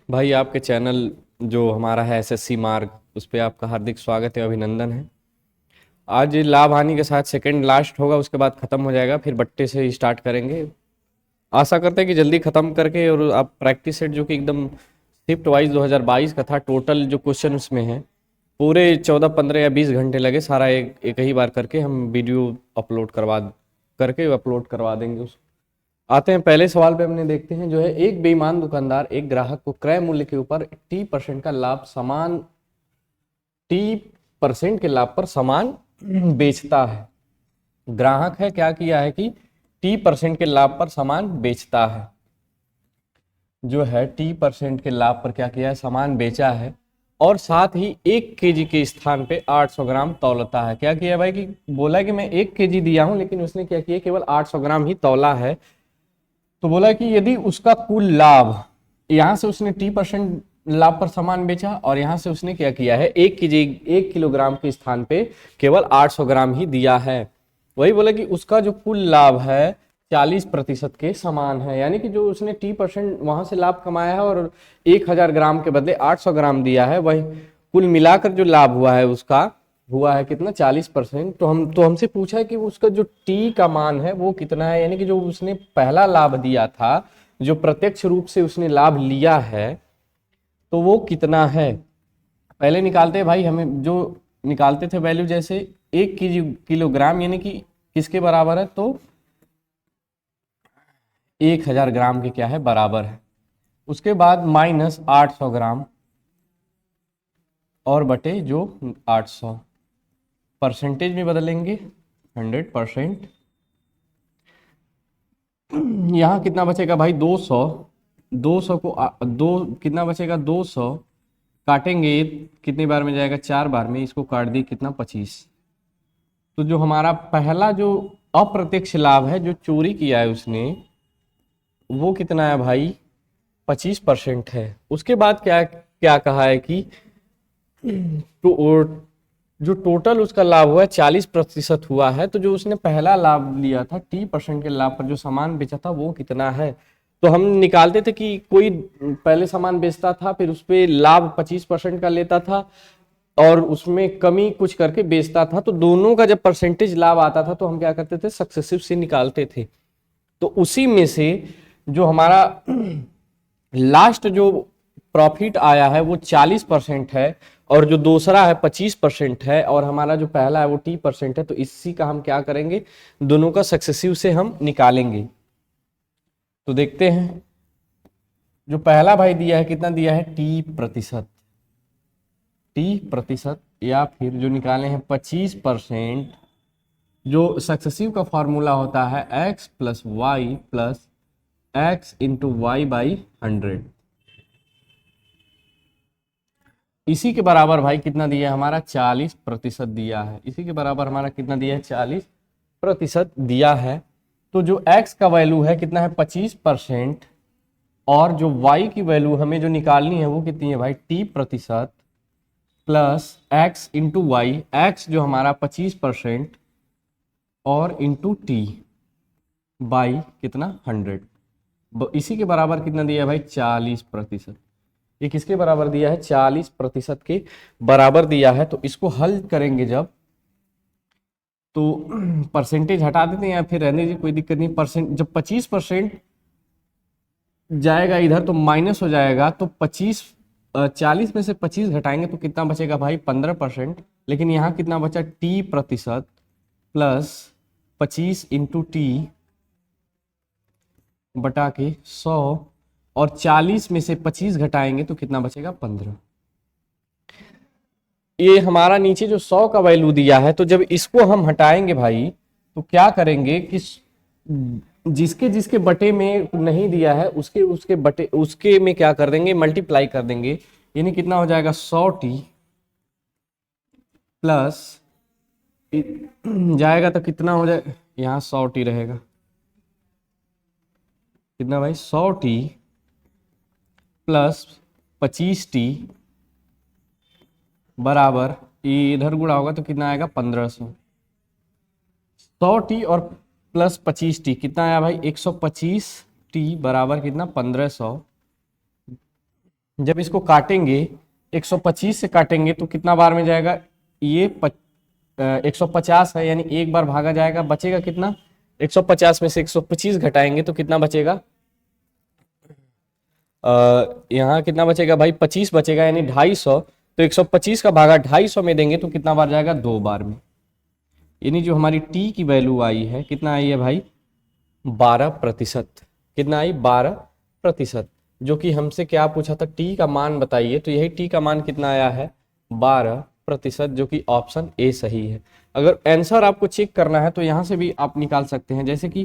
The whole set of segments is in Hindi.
भाई आपके चैनल जो हमारा है एसएससी मार्क, उस पे आपका हार्दिक स्वागत है, अभिनंदन है। आज लाभ हानि के साथ सेकंड लास्ट होगा, उसके बाद ख़त्म हो जाएगा, फिर बट्टे से स्टार्ट करेंगे। आशा करते हैं कि जल्दी ख़त्म करके, और आप प्रैक्टिस सेट जो कि एकदम शिफ्ट वाइज 2022 का था, टोटल जो क्वेश्चन उसमें है पूरे 14 15 या 20 घंटे लगे, सारा एक एक ही बार करके हम वीडियो अपलोड करवा देंगे उसको। आते हैं पहले सवाल पे, हमने देखते हैं जो है, एक बेईमान दुकानदार एक ग्राहक को क्रय मूल्य के ऊपर टी% का लाभ समान टी% के लाभ पर सामान बेचता है। ग्राहक है, क्या किया है कि टी% के लाभ पर सामान बेचता है, जो है टी% के लाभ पर क्या किया है, सामान बेचा है, और साथ ही 1 केजी के स्थान पे 800 ग्राम तौलता है। क्या किया भाई कि बोला कि मैं 1 केजी दिया हूं, लेकिन उसने क्या किया, केवल 800 ग्राम ही तौला है। तो बोला कि यदि उसका कुल लाभ, यहां से उसने टी% लाभ पर सामान बेचा, और यहां से उसने क्या किया है, 1 किलोग्राम के स्थान पे केवल 800 ग्राम ही दिया है। वही बोला कि उसका जो कुल लाभ है 40% के समान है, यानी कि जो उसने टी% वहां से लाभ कमाया है और 1000 ग्राम के बदले 800 ग्राम दिया है, वही कुल मिलाकर जो लाभ हुआ है उसका हुआ है कितना, 40%। तो हमसे पूछा है कि उसका जो टी का मान है वो कितना है, यानी कि जो उसने पहला लाभ दिया था, जो प्रत्यक्ष रूप से उसने लाभ लिया है, तो वो कितना है। पहले निकालते हैं भाई, हमें जो निकालते थे वैल्यू, जैसे 1 किलोग्राम यानी कि किसके बराबर है, तो 1000 ग्राम के क्या है, बराबर है। उसके बाद माइनस 800 ग्राम और बटे जो 800, परसेंटेज में बदलेंगे 100%। यहाँ कितना बचेगा भाई, 200। 200 को दो कितना बचेगा, 200 काटेंगे कितनी बार में जाएगा, 4 बार में, इसको काट दी कितना, 25। तो जो हमारा पहला जो अप्रत्यक्ष लाभ है जो चोरी किया है उसने, वो कितना है भाई, 25% है। उसके बाद क्या क्या कहा है कि तो जो टोटल उसका लाभ हुआ है 40% हुआ है, तो जो उसने पहला लाभ लिया था टी% के लाभ पर जो सामान बेचा था वो कितना है। तो हम निकालते थे कि कोई पहले सामान बेचता था, फिर उस पर लाभ 25% का लेता था, और उसमें कमी कुछ करके बेचता था, तो दोनों का जब परसेंटेज लाभ आता था तो हम क्या करते थे, सक्सेसिव से निकालते थे। तो उसी में से जो हमारा लास्ट जो प्रॉफिट आया है वो 40% है, और जो दूसरा है 25% है, और हमारा जो पहला है वो टी% है। तो इसी का हम क्या करेंगे, दोनों का सक्सेसिव से हम निकालेंगे। तो देखते हैं, जो पहला भाई दिया है कितना दिया है, टी%, या फिर जो निकाले हैं 25%, जो सक्सेसिव का फॉर्मूला होता है x plus Y plus x into Y by 100। इसी के बराबर भाई कितना दिया है, हमारा 40% दिया है। इसी के बराबर हमारा कितना दिया है, 40% दिया है। तो जो x का वैल्यू है कितना है, 25%, और जो y की वैल्यू हमें जो निकालनी है वो कितनी है भाई, टी% plus x into Y, X जो हमारा 25% और इंटू टी बाई कितना, 100। इसी के बराबर कितना दिया है भाई, 40%। ये किसके बराबर दिया है, 40% के बराबर दिया है। तो इसको हल करेंगे जब, तो परसेंटेज हटा देते हैं या फिर रहने दीजिए, कोई दिक्कत नहीं। परसेंट जब 25% जाएगा इधर तो माइनस हो जाएगा, तो 40 में से 25 घटाएंगे तो कितना बचेगा भाई, 15%। लेकिन यहाँ कितना बचा, टी% प्लस 25 इंटू टी बटा के 100, और 40 में से 25 घटाएंगे तो कितना बचेगा, 15। ये हमारा नीचे जो 100 का वैल्यू दिया है, तो जब इसको हम हटाएंगे भाई, तो क्या करेंगे कि जिसके जिसके बटे में नहीं दिया है उसके उसके बटे उसके में क्या कर देंगे, मल्टीप्लाई कर देंगे। यानी कितना हो जाएगा, 100t प्लस जाएगा तो कितना हो जाएगा, यहाँ 100t रहेगा, कितना भाई, 100t प्लस 25t बराबर, इधर गुणा होगा तो कितना आएगा, 1500। 100t और प्लस 25t कितना आया भाई, 125t बराबर कितना, 1500। जब इसको काटेंगे 125 से काटेंगे तो कितना बार में जाएगा, ये 150 है, यानी एक बार भागा जाएगा, बचेगा कितना, 150 में से 125 घटाएंगे तो कितना बचेगा, यहाँ कितना बचेगा भाई, 25 बचेगा, यानी 250। तो 125 का भागा 250 में देंगे तो कितना बार जाएगा, 2 बार में। यानी जो हमारी टी की वैल्यू आई है, कितना आई है भाई, 12%। कितना आई, 12%। जो कि हमसे क्या पूछा था, टी का मान बताइए, तो यही टी का मान कितना आया है, 12%, जो कि ऑप्शन ए सही है। अगर आंसर आपको चेक करना है तो यहाँ से भी आप निकाल सकते हैं, जैसे कि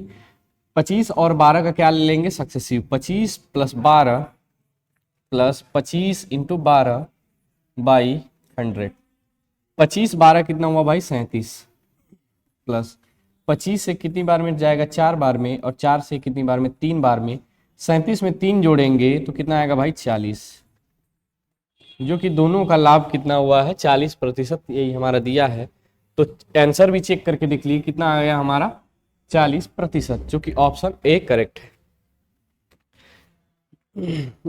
25 और 12 का क्या लेंगे, सक्सेसिव, 25 + 12 + 25 × 12 बाई 100। 25 12 कितना हुआ भाई, 37, प्लस 25 से कितनी बार में जाएगा, 4 बार में, और 4 से कितनी बार में, 3 बार में। 37 में 3 जोड़ेंगे तो कितना आएगा भाई, 40, जो कि दोनों का लाभ कितना हुआ है, 40%, यही हमारा दिया है। तो आंसर भी चेक करके देख लीजिए कितना आ गया हमारा, 40%, जो कि ऑप्शन ए करेक्ट है।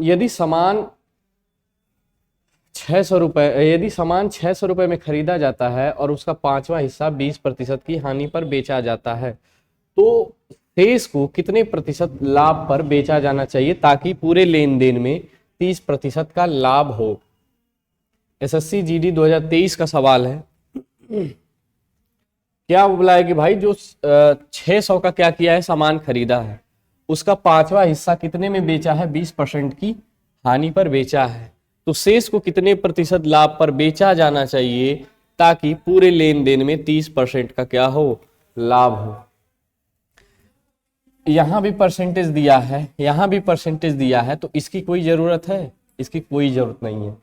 यदि सामान 600 रुपये, यदि सामान 600 रुपये में खरीदा जाता है और उसका 5वां हिस्सा 20% की हानि पर बेचा जाता है, तो शेष को कितने प्रतिशत लाभ पर बेचा जाना चाहिए ताकि पूरे लेन देन में 30% का लाभ हो। एसएससी जीडी 2023 का सवाल है। क्या बोला है कि भाई जो 600 का क्या किया है, सामान खरीदा है, उसका 5वां हिस्सा कितने में बेचा है, 20% की हानि पर बेचा है, तो शेष को कितने प्रतिशत लाभ पर बेचा जाना चाहिए ताकि पूरे लेन देन में 30% का क्या हो, लाभ हो। यहां भी परसेंटेज दिया है, यहां भी परसेंटेज दिया है, तो इसकी कोई जरूरत है, इसकी कोई जरूरत नहीं है।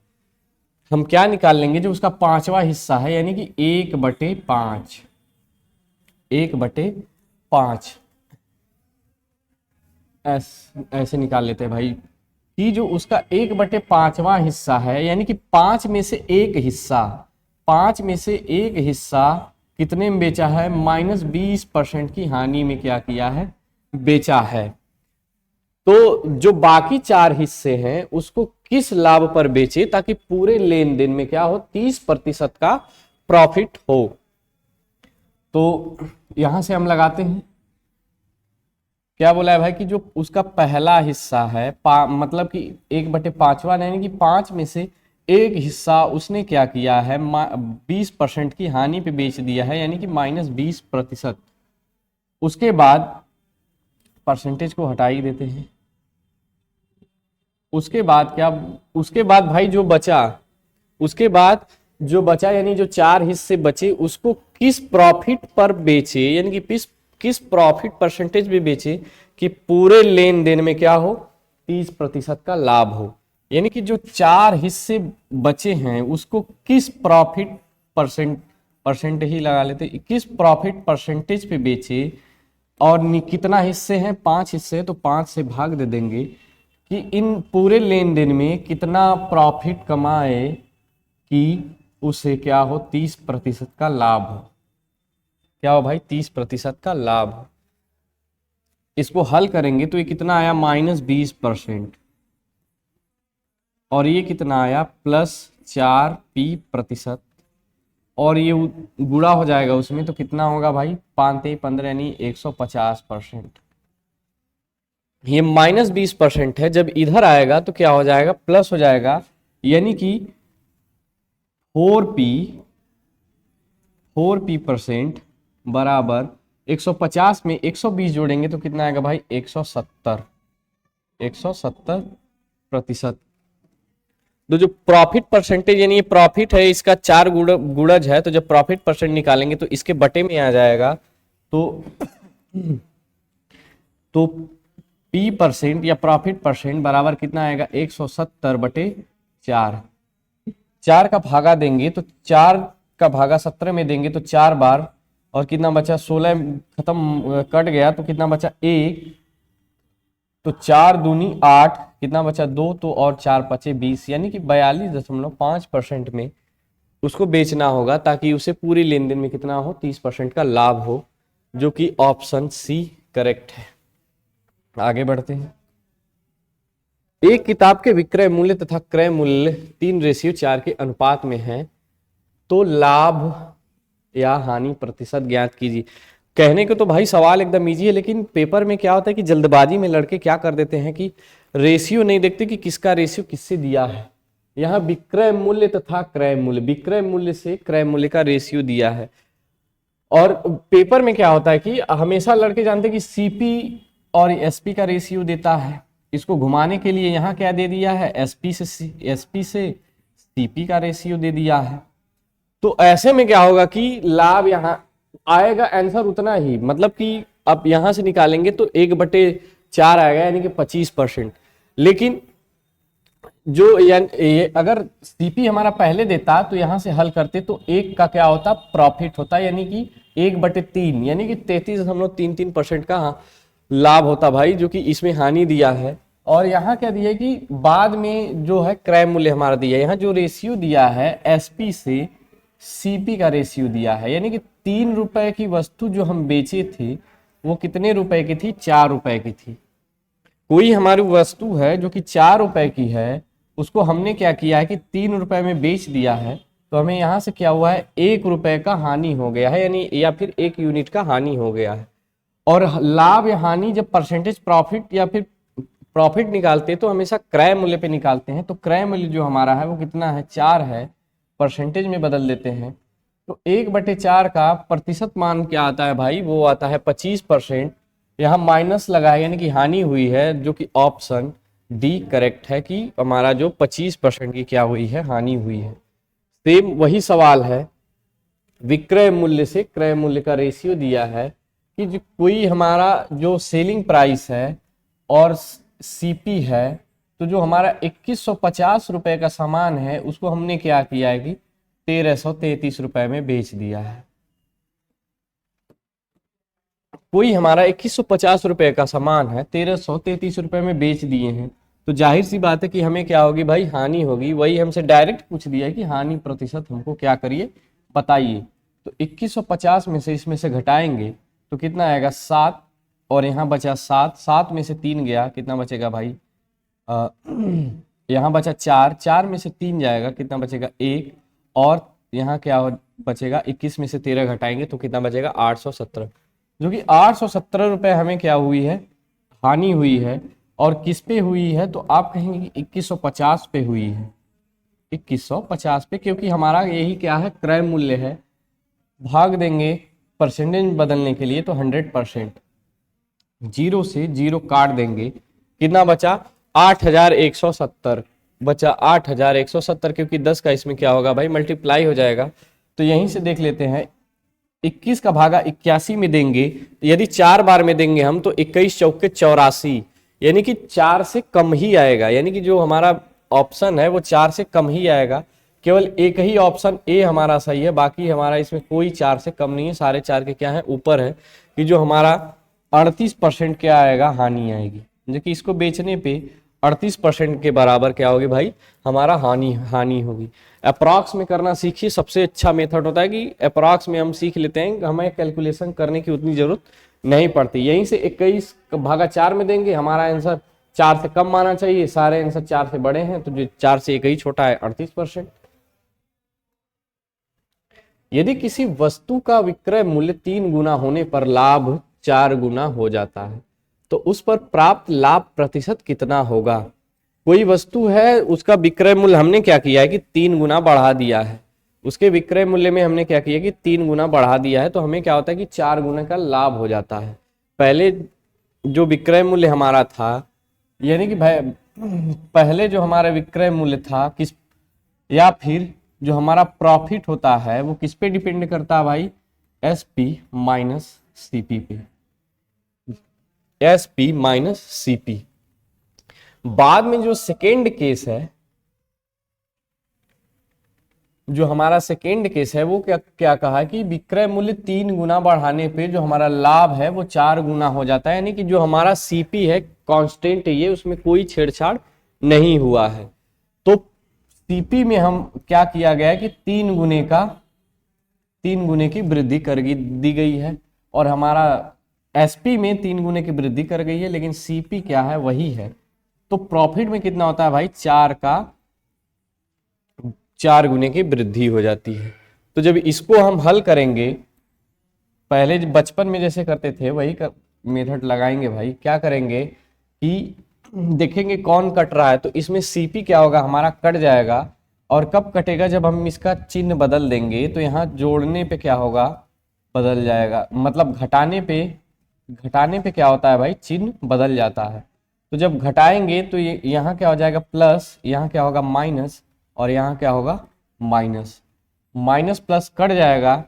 हम क्या निकाल लेंगे, जो उसका 5वां हिस्सा है, यानी कि 1/5, 1/5 ऐसे निकाल लेते हैं भाई, कि जो उसका 1/5वां हिस्सा है, यानी कि 5 में से एक हिस्सा, 5 में से एक हिस्सा कितने में बेचा है, -20% की हानि में क्या किया है, बेचा है। तो जो बाकी 4 हिस्से हैं उसको किस लाभ पर बेचे ताकि पूरे लेन देन में क्या हो, 30% का प्रॉफिट हो। तो यहां से हम लगाते हैं, क्या बोला है भाई, कि जो उसका पहला हिस्सा है, मतलब कि 1/5वां, यानी कि 5 में से एक हिस्सा उसने क्या किया है, 20% की हानि पे बेच दिया है, यानी कि -20%। उसके बाद परसेंटेज को हटा ही देते हैं। उसके बाद क्या, उसके बाद भाई जो बचा, उसके बाद जो बचा, यानी जो 4 हिस्से बचे उसको किस प्रॉफिट पर बेचे, यानी कि किस प्रॉफिट परसेंटेज में बेचे कि पूरे लेन देन में क्या हो, 30% का लाभ हो। यानी कि जो 4 हिस्से बचे हैं उसको किस प्रॉफिट परसेंट ही लगा लेते, किस प्रॉफिट परसेंटेज पे बेचे, और कितना हिस्से हैं, 5 हिस्से, तो 5 से भाग दे देंगे कि इन पूरे लेन देन में कितना प्रॉफिट कमाए कि उसे क्या हो, 30% का लाभ हो। क्या हो भाई, 30% का लाभ हो। इसको हल करेंगे तो ये कितना आया, -20%, और ये कितना आया, +4p%, और ये गुणा हो जाएगा उसमें तो कितना होगा भाई, 5×3 = 15, यानी 150%। ये -20% है, जब इधर आएगा तो क्या हो जाएगा, प्लस हो जाएगा, यानी कि 4p% बराबर 150 में 120 जोड़ेंगे तो कितना आएगा भाई, 170%। तो जो प्रॉफिट परसेंटेज, यानी ये प्रॉफिट है, इसका 4 गुणज है, तो जब प्रॉफिट परसेंट निकालेंगे तो इसके बटे में आ जाएगा, तो p% या प्रॉफिट परसेंट बराबर कितना आएगा, 170/4। 4 का भागा देंगे तो 4 का भागा 17 में देंगे तो 4 बार, और कितना बचा, 16 खत्म कट गया तो कितना बचा, 1, तो 4 दूनी 8, कितना बचा, 2, तो और 4 बचे 20, यानी कि 42.5% में उसको बेचना होगा ताकि उसे पूरी लेन देन में कितना हो, 30% का लाभ हो, जो कि ऑप्शन सी करेक्ट है। आगे बढ़ते हैं। एक किताब के विक्रय मूल्य तथा क्रय मूल्य 3:4 के अनुपात में है तो लाभ या हानि प्रतिशत ज्ञात कीजिए। कहने को तो भाई सवाल एकदम इजी है, लेकिन पेपर में क्या होता है कि जल्दबाजी में लड़के क्या कर देते हैं कि रेशियो नहीं देखते कि किसका रेशियो किससे दिया है। यहाँ विक्रय मूल्य तथा क्रय मूल्य, विक्रय मूल्य से क्रय मूल्य का रेशियो दिया है। और पेपर में क्या होता है कि हमेशा लड़के जानते हैं कि सीपी और एसपी का रेशियो देता है। इसको घुमाने के लिए यहाँ क्या दे दिया है, एसपी से सीपी का रेशियो दे दिया है। तो ऐसे में क्या होगा कि लाभ यहाँ आएगा आंसर उतना ही, मतलब कि अब यहां से निकालेंगे तो 1/4 आएगा, यानी कि 25%। लेकिन जो अगर सीपी हमारा पहले देता तो यहां से हल करते तो एक का क्या होता, प्रॉफिट होता, यानी कि 1/3 यानी कि 33.33% का लाभ होता भाई, जो कि इसमें हानि दिया है। और यहाँ क्या दिया है कि बाद में जो है क्रय मूल्य हमारा दिया है। यहाँ जो रेशियो दिया है एसपी से सीपी का रेशियो दिया है, यानी कि 3 रुपए की वस्तु जो हम बेचे थे वो कितने रुपए की थी, 4 रुपए की थी। कोई हमारी वस्तु है जो कि 4 रुपए की है, उसको हमने क्या किया है कि 3 रुपए में बेच दिया है, तो हमें यहाँ से क्या हुआ है, 1 रुपए का हानि हो गया है, यानी या फिर 1 यूनिट का हानि हो गया है। और लाभ या हानि जब परसेंटेज प्रॉफिट या फिर प्रॉफिट निकालते हैं तो हमेशा क्रय मूल्य पे निकालते हैं। तो क्रय मूल्य जो हमारा है वो कितना है, 4 है, परसेंटेज में बदल देते हैं तो 1/4 का प्रतिशत मान क्या आता है भाई, वो आता है 25%। यहाँ माइनस लगा है, यानी कि हानि हुई है, जो कि ऑप्शन डी करेक्ट है कि हमारा जो 25% की क्या हुई है, हानि हुई है। सेम वही सवाल है, विक्रय मूल्य से क्रय मूल्य का रेशियो दिया है कि जो कोई हमारा जो सेलिंग प्राइस है और सीपी है, तो जो हमारा 2150 रुपए का सामान है उसको हमने क्या किया है कि 1333 रुपए में बेच दिया है। कोई हमारा 2150 रुपए का सामान है 1333 रुपए में बेच दिए हैं, तो जाहिर सी बात है कि हमें क्या होगी भाई, हानि होगी। वही हमसे डायरेक्ट पूछ दिया है कि हानि प्रतिशत हमको क्या करिए, बताइए। तो 2150 में से इसमें से घटाएंगे तो कितना आएगा, 7, और यहाँ बचा 7, 7 में से 3 गया, कितना बचेगा भाई, यहाँ बचा 4, 4 में से 3 जाएगा, कितना बचेगा 1, और यहाँ क्या बचेगा, 21 में से 13 घटाएंगे तो कितना बचेगा, 817, जो कि 817 रुपए हमें क्या हुई है, हानि हुई है। और किस पे हुई है, तो आप कहेंगे कि 2150 पे हुई है, 2150 पे, क्योंकि हमारा यही क्या है, क्रय मूल्य है। भाग देंगे परसेंटेज बदलने के लिए तो 100%, 0 से 0 काट देंगे, कितना बचा, 8170 बचा, 8170, क्योंकि 10 का इसमें क्या होगा भाई, मल्टीप्लाई हो जाएगा। तो यहीं से देख लेते हैं, 21 का भागा 81 में देंगे, यदि 4 बार में देंगे हम तो 21 चौके 84, यानी कि 4 से कम ही आएगा, यानी कि जो हमारा ऑप्शन है वो 4 से कम ही आएगा। केवल एक ही ऑप्शन ए हमारा सही है, बाकी हमारा इसमें कोई 4 से कम नहीं है, सारे 4 के क्या है, ऊपर है, कि जो हमारा 38% क्या आएगा, हानि आएगी, जो कि इसको बेचने पे 38% के बराबर क्या होगी भाई, हमारा हानि होगी। अप्रॉक्स में करना सीखिए, सबसे अच्छा मेथड होता है कि अप्रॉक्स में हम सीख लेते हैं, हमें कैलकुलेशन करने की उतनी जरूरत नहीं पड़ती। यहीं से 21 भागा 4 में देंगे, हमारा आंसर 4 से कम आना चाहिए, सारे आंसर 4 से बड़े हैं, तो जो 4 से एक ही छोटा है, 38%। यदि किसी वस्तु का विक्रय मूल्य 3 गुना होने पर लाभ 4 गुना हो जाता है तो उस पर प्राप्त लाभ प्रतिशत कितना होगा। कोई वस्तु है, उसका विक्रय मूल्य हमने क्या किया है कि 3 गुना बढ़ा दिया है, उसके विक्रय मूल्य में हमने क्या किया कि 3 गुना बढ़ा दिया है, तो हमें क्या होता है कि 4 गुना का लाभ हो जाता है। पहले जो विक्रय मूल्य हमारा था, यानी कि भाई पहले जो हमारा विक्रय मूल्य था किस, या फिर जो हमारा प्रॉफिट होता है वो किस पे डिपेंड करता है भाई, एसपी माइनस सीपी पे, एसपी माइनस सीपी। बाद में जो सेकेंड केस है, जो हमारा सेकेंड केस है वो क्या कहा कि विक्रय मूल्य 3 गुना बढ़ाने पे जो हमारा लाभ है वो 4 गुना हो जाता है, यानी कि जो हमारा सीपी है कांस्टेंट है, ये उसमें कोई छेड़छाड़ नहीं हुआ है। तो सीपी में हम क्या किया गया है कि 3 गुने की वृद्धि कर दी गई है, और हमारा एसपी में 3 गुने की वृद्धि कर गई है, लेकिन सीपी क्या है, वही है। तो प्रॉफिट में कितना होता है भाई, 4 गुने की वृद्धि हो जाती है। तो जब इसको हम हल करेंगे, पहले बचपन में जैसे करते थे वही मेथड लगाएंगे भाई। क्या करेंगे कि देखेंगे कौन कट रहा है, तो इसमें सीपी क्या होगा, हमारा कट जाएगा। और कब कटेगा, जब हम इसका चिन्ह बदल देंगे, तो यहाँ जोड़ने पे क्या होगा, बदल जाएगा। मतलब घटाने पे क्या होता है भाई, चिन्ह बदल जाता है। तो जब घटाएंगे तो ये यहाँ क्या हो जाएगा प्लस, यहाँ क्या होगा माइनस, और यहाँ क्या होगा माइनस। माइनस प्लस कट जाएगा,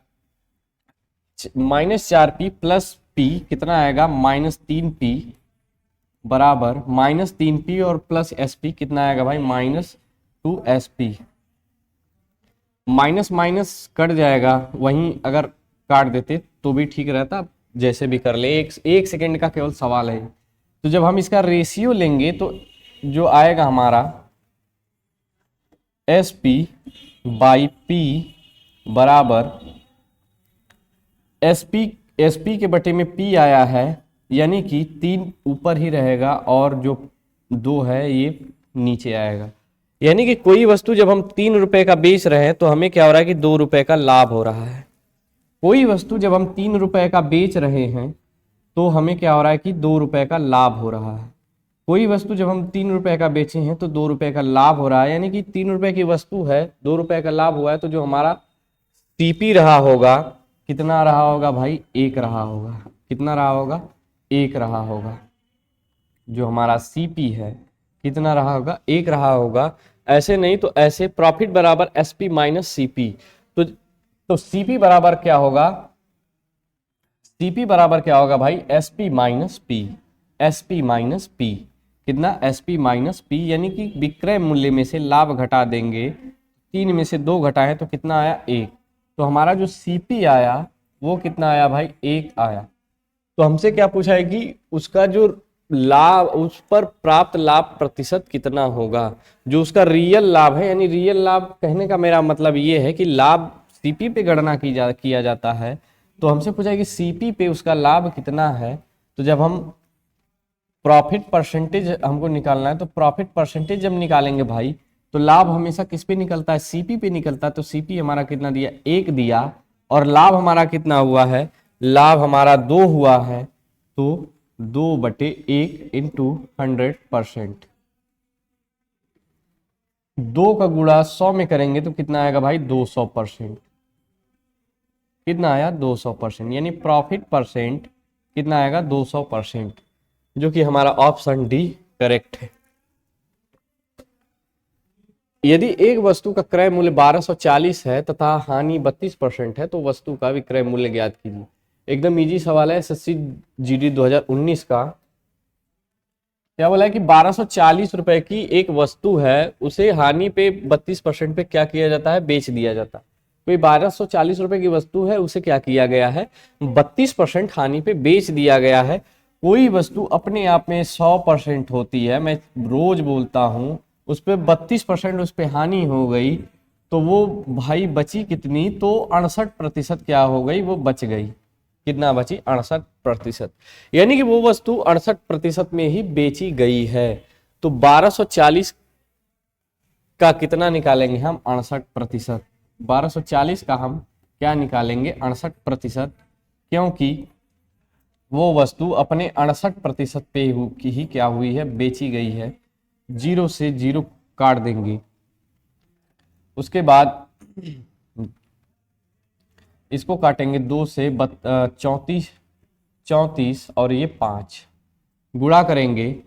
-4p प्लस p कितना आएगा -3p बराबर -3p और प्लस sp कितना आएगा भाई -2sp। माइनस माइनस कट जाएगा, वहीं अगर काट देते तो भी ठीक रहता, जैसे भी कर ले, एक सेकेंड का केवल सवाल है। तो जब हम इसका रेशियो लेंगे तो जो आएगा हमारा SP/P बराबर SP के बटे में P आया है, यानी कि 3 ऊपर ही रहेगा और जो 2 है ये नीचे आएगा। यानी कि कोई वस्तु जब हम 3 रुपए का बेच रहे हैं तो हमें क्या हो रहा है कि 2 रुपए का लाभ हो रहा है। कोई वस्तु जब हम 3 रुपए का बेच रहे हैं तो हमें क्या हो रहा है कि 2 रुपए का लाभ हो रहा है। कोई वस्तु जब हम 3 रुपए का बेचे हैं तो 2 रुपए का लाभ हो रहा है। यानी कि 3 रुपए की वस्तु है, 2 रुपए का लाभ हुआ है, तो जो हमारा सीपी रहा होगा कितना रहा होगा भाई, 1 रहा होगा। कितना रहा होगा, 1 रहा होगा। जो हमारा सीपी है कितना रहा होगा, 1 रहा होगा। ऐसे नहीं तो ऐसे, प्रॉफिट बराबर एसपी माइनस सीपी। तो सीपी बराबर क्या होगा, सीपी बराबर क्या होगा भाई SP minus P. SP minus P कितना, एसपी माइनस पी, यानी कि विक्रय मूल्य में से लाभ घटा देंगे, 3 में से 2 घटाएं तो कितना आया 1। तो हमारा जो सीपी आया वो कितना आया भाई 1 आया। तो हमसे क्या पूछा है कि उसका जो लाभ, उस पर प्राप्त लाभ प्रतिशत कितना होगा, जो उसका रियल लाभ है। यानी रियल लाभ कहने का मेरा मतलब ये है कि लाभ सीपी पे गणना किया जाता है। तो हमसे पूछा है कि सीपी पे उसका लाभ कितना है। तो जब हम प्रॉफिट परसेंटेज हमको निकालना है, तो प्रॉफिट परसेंटेज जब निकालेंगे भाई, तो लाभ हमेशा किस पे निकलता है, सीपी पे निकलता है। तो सीपी हमारा कितना दिया, 1 दिया, और लाभ हमारा कितना हुआ है, लाभ हमारा 2 हुआ है। तो 2/1 इंटू 100%। 2 का गुणा 100 में करेंगे तो कितना आएगा भाई 200%। कितना आया 200%, यानी प्रॉफिट परसेंट कितना आएगा 200%, जो कि हमारा ऑप्शन डी करेक्ट है। यदि एक वस्तु का क्रय मूल्य 1240 है तथा हानि 32% है तो वस्तु का विक्रय मूल्य ज्ञात कीजिए। एकदम इजी सवाल है, एसएससी जीडी 2019 का। क्या बोला है कि 1240 रुपए की एक वस्तु है, उसे हानि पे 32% पे क्या किया जाता है, बेच दिया जाता है। कोई 1240 रुपए की वस्तु है, उसे क्या किया गया है 32% हानि पे बेच दिया गया है। कोई वस्तु अपने आप में 100% होती है, मैं रोज बोलता हूं, उस पर 32% उस पर हानि हो गई, तो वो भाई बची कितनी, तो 68% क्या हो गई, वो बच गई। कितना बची 68%, यानी कि वो वस्तु 68% में ही बेची गई है। तो 1240 का कितना निकालेंगे हम 68%। 1240 का हम क्या निकालेंगे 68%, क्योंकि वो वस्तु अपने 68% पे ही क्या हुई है, बेची गई है। 0 से 0 काट देंगे। उसके बाद इसको काटेंगे 2 से 34 और ये 5 गुणा करेंगे।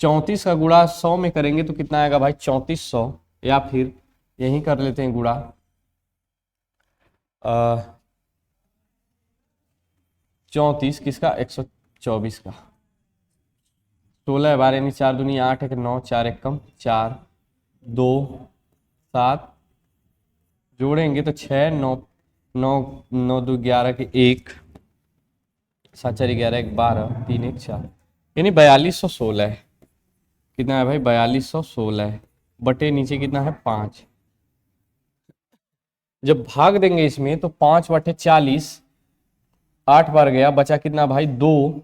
34 का गुणा 100 में करेंगे तो कितना आएगा भाई 3400, या फिर यही कर लेते हैं गुणा 34 किसका 124 का। 16 12 यानी 4 दूनी 8 1 9 4 1 कम 4 2 7 जोड़ेंगे तो 6 9 9 9 2 11 के 1 7 4 11 1 12 3 1 4, यानी 4216 है। कितना है भाई 4216 है, बटे नीचे कितना है 5। जब भाग देंगे इसमें तो 5/40, 8 बार गया, बचा कितना भाई 2।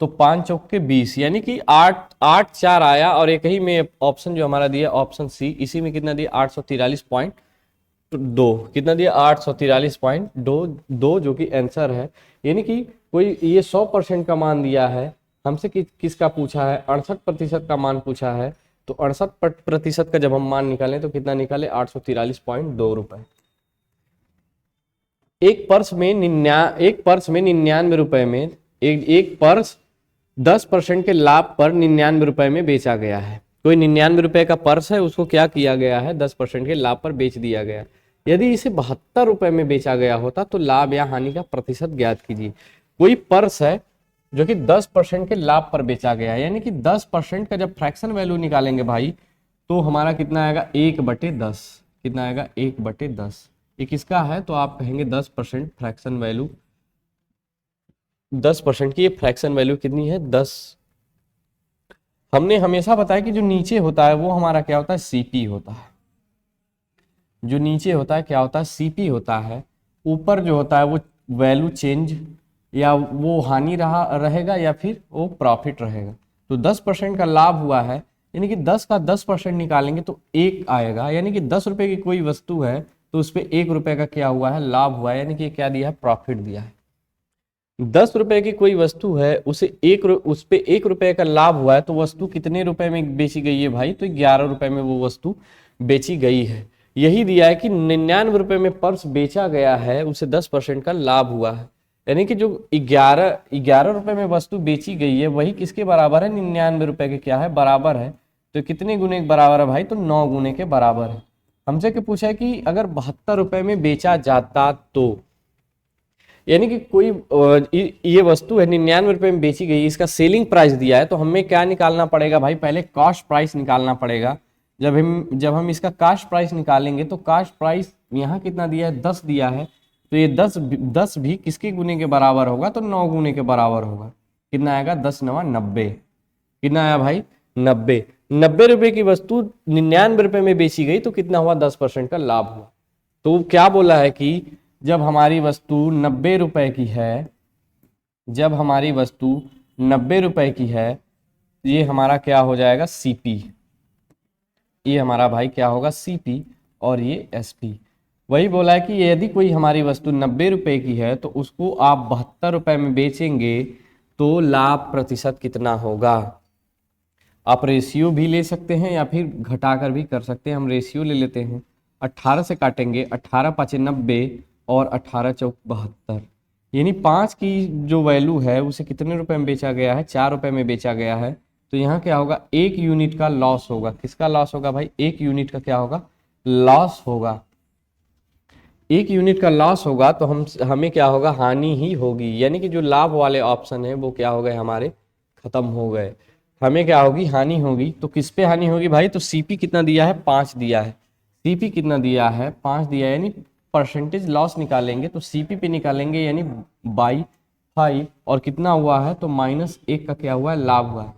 तो 5 चौक के 20, यानी कि 8 आया, और एक ही में ऑप्शन जो हमारा दिया ऑप्शन सी, इसी में कितना दिया 843.2, कितना दिया 843.2 जो कि आंसर है। यानी कि कोई ये 100% का मान दिया है, हमसे किसका पूछा है 68% का मान पूछा है, तो 68% का जब हम मान निकालें तो कितना निकाले 843.2 रुपए। एक पर्स में 99 रुपए में एक पर्स 10% के लाभ पर 99 रुपए में बेचा गया है। कोई 99 रुपए का पर्स है, उसको क्या किया गया है 10% के लाभ पर बेच दिया गया। यदि इसे 72 रुपए में बेचा गया होता तो लाभ या हानि का प्रतिशत ज्ञात कीजिए। कोई पर्स है जो कि 10% के लाभ पर बेचा गया है, यानी कि 10% का जब फ्रैक्शन वैल्यू निकालेंगे भाई तो हमारा कितना आएगा 1/10, कितना आएगा 1/10। ये किसका है तो आप कहेंगे 10% फ्रैक्शन वैल्यू, 10% की ये फ्रैक्शन वैल्यू कितनी है 10। हमने हमेशा बताया कि जो नीचे होता है वो हमारा क्या होता है सीपी होता है, जो नीचे होता है क्या होता है सीपी होता है, ऊपर जो होता है वो वैल्यू चेंज या वो हानि रहेगा या फिर वो प्रॉफिट रहेगा। तो 10% का लाभ हुआ है, यानी कि 10 का 10% निकालेंगे तो 1 आएगा, यानी कि 10 रुपए की कोई वस्तु है तो उस पर 1 रुपए का क्या हुआ है लाभ हुआ है, यानी कि क्या दिया है प्रॉफिट दिया है। 10 रुपए की कोई वस्तु है उस पे 1 रुपए का लाभ हुआ है, तो वस्तु कितने रुपए में बेची गई है भाई, तो 11 रुपए में वो वस्तु बेची गई है। यही दिया है कि 99 रुपए में पर्स बेचा गया है, उसे 10% का लाभ हुआ है, यानी कि जो 11 रुपए में वस्तु बेची गई है वही किसके बराबर है 99 रुपए के क्या है बराबर है। तो कितने गुने के बराबर है भाई, तो 9 गुने के बराबर है। हमसे क्या पूछा है कि अगर 72 रुपए में बेचा जाता तो, यानी कि कोई ये वस्तु है 99 रुपए में बेची गई, इसका सेलिंग प्राइस दिया है, तो हमें क्या निकालना पड़ेगा भाई, पहले कॉस्ट प्राइस निकालना पड़ेगा। जब हम इसका कॉस्ट प्राइस निकालेंगे तो कॉस्ट प्राइस यहाँ कितना दिया है 10 दिया है, तो ये 10 भी किसके गुने के बराबर होगा, तो 9 गुने के बराबर होगा। कितना आएगा 10 9 90, कितना आया भाई 90। 90 रुपए की वस्तु 99 रुपए में बेची गई तो कितना हुआ 10% का लाभ हुआ। तो क्या बोला है कि जब हमारी वस्तु 90 रुपए की है, जब हमारी वस्तु 90 रुपए की है, ये हमारा क्या हो जाएगा सीपी, ये हमारा भाई क्या होगा सीपी और ये एसपी। वही बोला है कि यदि कोई हमारी वस्तु 90 रुपए की है तो उसको आप 72 रुपए में बेचेंगे तो लाभ प्रतिशत कितना होगा। आप रेशियो भी ले सकते हैं या फिर घटाकर भी कर सकते हैं। हम रेशियो ले लेते हैं, 18 से काटेंगे, 18 5 90 और 18 चौक 72, यानी 5 की जो वैल्यू है उसे कितने रुपए में बेचा गया है 4 रुपए में बेचा गया है। तो यहाँ क्या होगा 1 यूनिट का लॉस होगा। किसका लॉस होगा भाई, 1 यूनिट का क्या होगा लॉस होगा। 1 यूनिट का लॉस होगा तो हमें क्या होगा हानि ही होगी, यानी कि जो लाभ वाले ऑप्शन है वो क्या हो गए हमारे खत्म हो गए, हमें क्या होगी हानि होगी। तो किस पे हानि होगी भाई, तो सीपी कितना दिया है 5 दिया है, सीपी कितना दिया है 5 दिया है, यानी परसेंटेज लॉस निकालेंगे तो सीपी पे निकालेंगे, यानी बाई 5 और कितना हुआ है तो -1 का क्या हुआ है लाभ हुआ है।